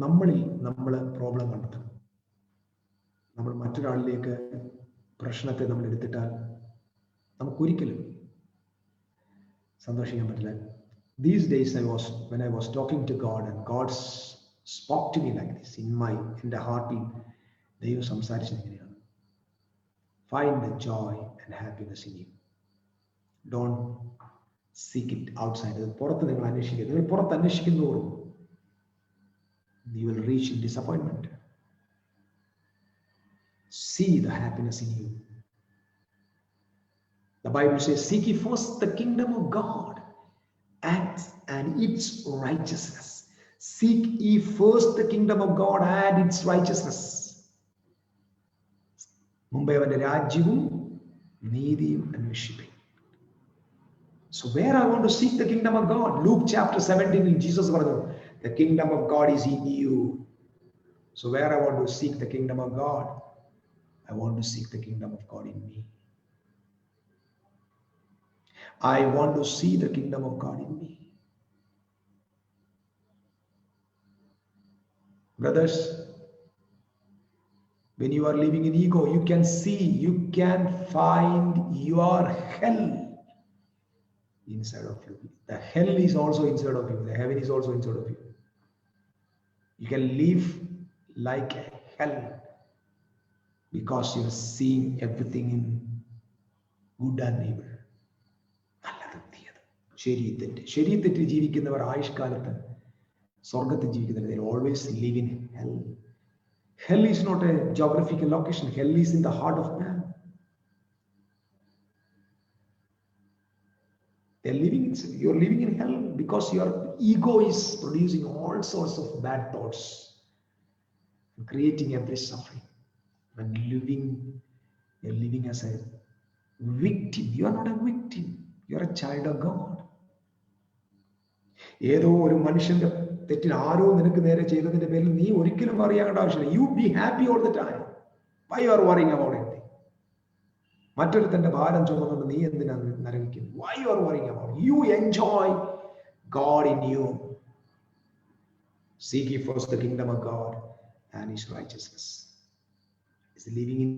Speaker 1: നമ്മളിൽ നമ്മൾ പ്രോബ്ലം കണ്ടെത്തണം. നമ്മൾ മറ്റൊരാളിലേക്ക് പ്രശ്നത്തെ നമ്മൾ എടുത്തിട്ടാൽ നമുക്കൊരിക്കലും സന്തോഷിക്കാൻ പറ്റില്ല. These days when I was talking to God and God spoke to me like this എൻ്റെ ഹാർട്ടിൽ ദൈവം സംസാരിച്ചത് ഇങ്ങനെയാണ്: Find the joy and happiness in you. Don't seek it outside. പുറത്ത് നിങ്ങൾ അന്വേഷിക്കുക. നിങ്ങൾ പുറത്ത് അന്വേഷിക്കുന്നതോറും you will reach in disappointment. See the happiness in you. The Bible says, seek ye first the kingdom of God and its righteousness. Seek ye first the kingdom of God and its righteousness. മുമ്പേ അവന്റെ രാജ്യവും നീതിയും അന്വേഷിപ്പിൻ. So where I want to seek the kingdom of God? Luke chapter 17, Jesus പറഞ്ഞു, the kingdom of God is in you. So where I want to seek the kingdom of God? I want to seek the kingdom of God in me. I want to see the kingdom of God in me. Brothers, when you are living in ego, you can find your hell inside of you. The hell is also inside of you. The heaven is also inside of you. You can live like a hell because you are seeing everything in good and evil. ശരീരത്തിൽ ജീവിക്കുന്നവർ ആയുഷ്കാലത്ത് സ്വർഗത്തിൽ ജീവിക്കുന്നവർ, they always live in hell. Hell is not a geographical location. Hell is in the heart of man. You're living in hell because your ego is producing all sorts of bad thoughts and creating every suffering. When you're living as a victim. You are not a victim. You are a child of God. ഏതോ ഒരു മനുഷ്യന്റെ തെറ്റിൽ ആരോ നിനക്ക് നേരെ ചെയ്തതിന്റെ പേരിൽ നീ ഒരിക്കലും അറിയാണ്ട ആവശ്യമില്ല. You be happy all the time. Why you are worrying about anything? മറ്റൊരുത്തന്റെ ഭാരം ചുമന്നുകൊണ്ട് നീ എന്തിനാ നരകിക്കുന്നു? Why you are worrying about? You enjoy God in you. Seek ye first the kingdom of God and his righteousness. Is living in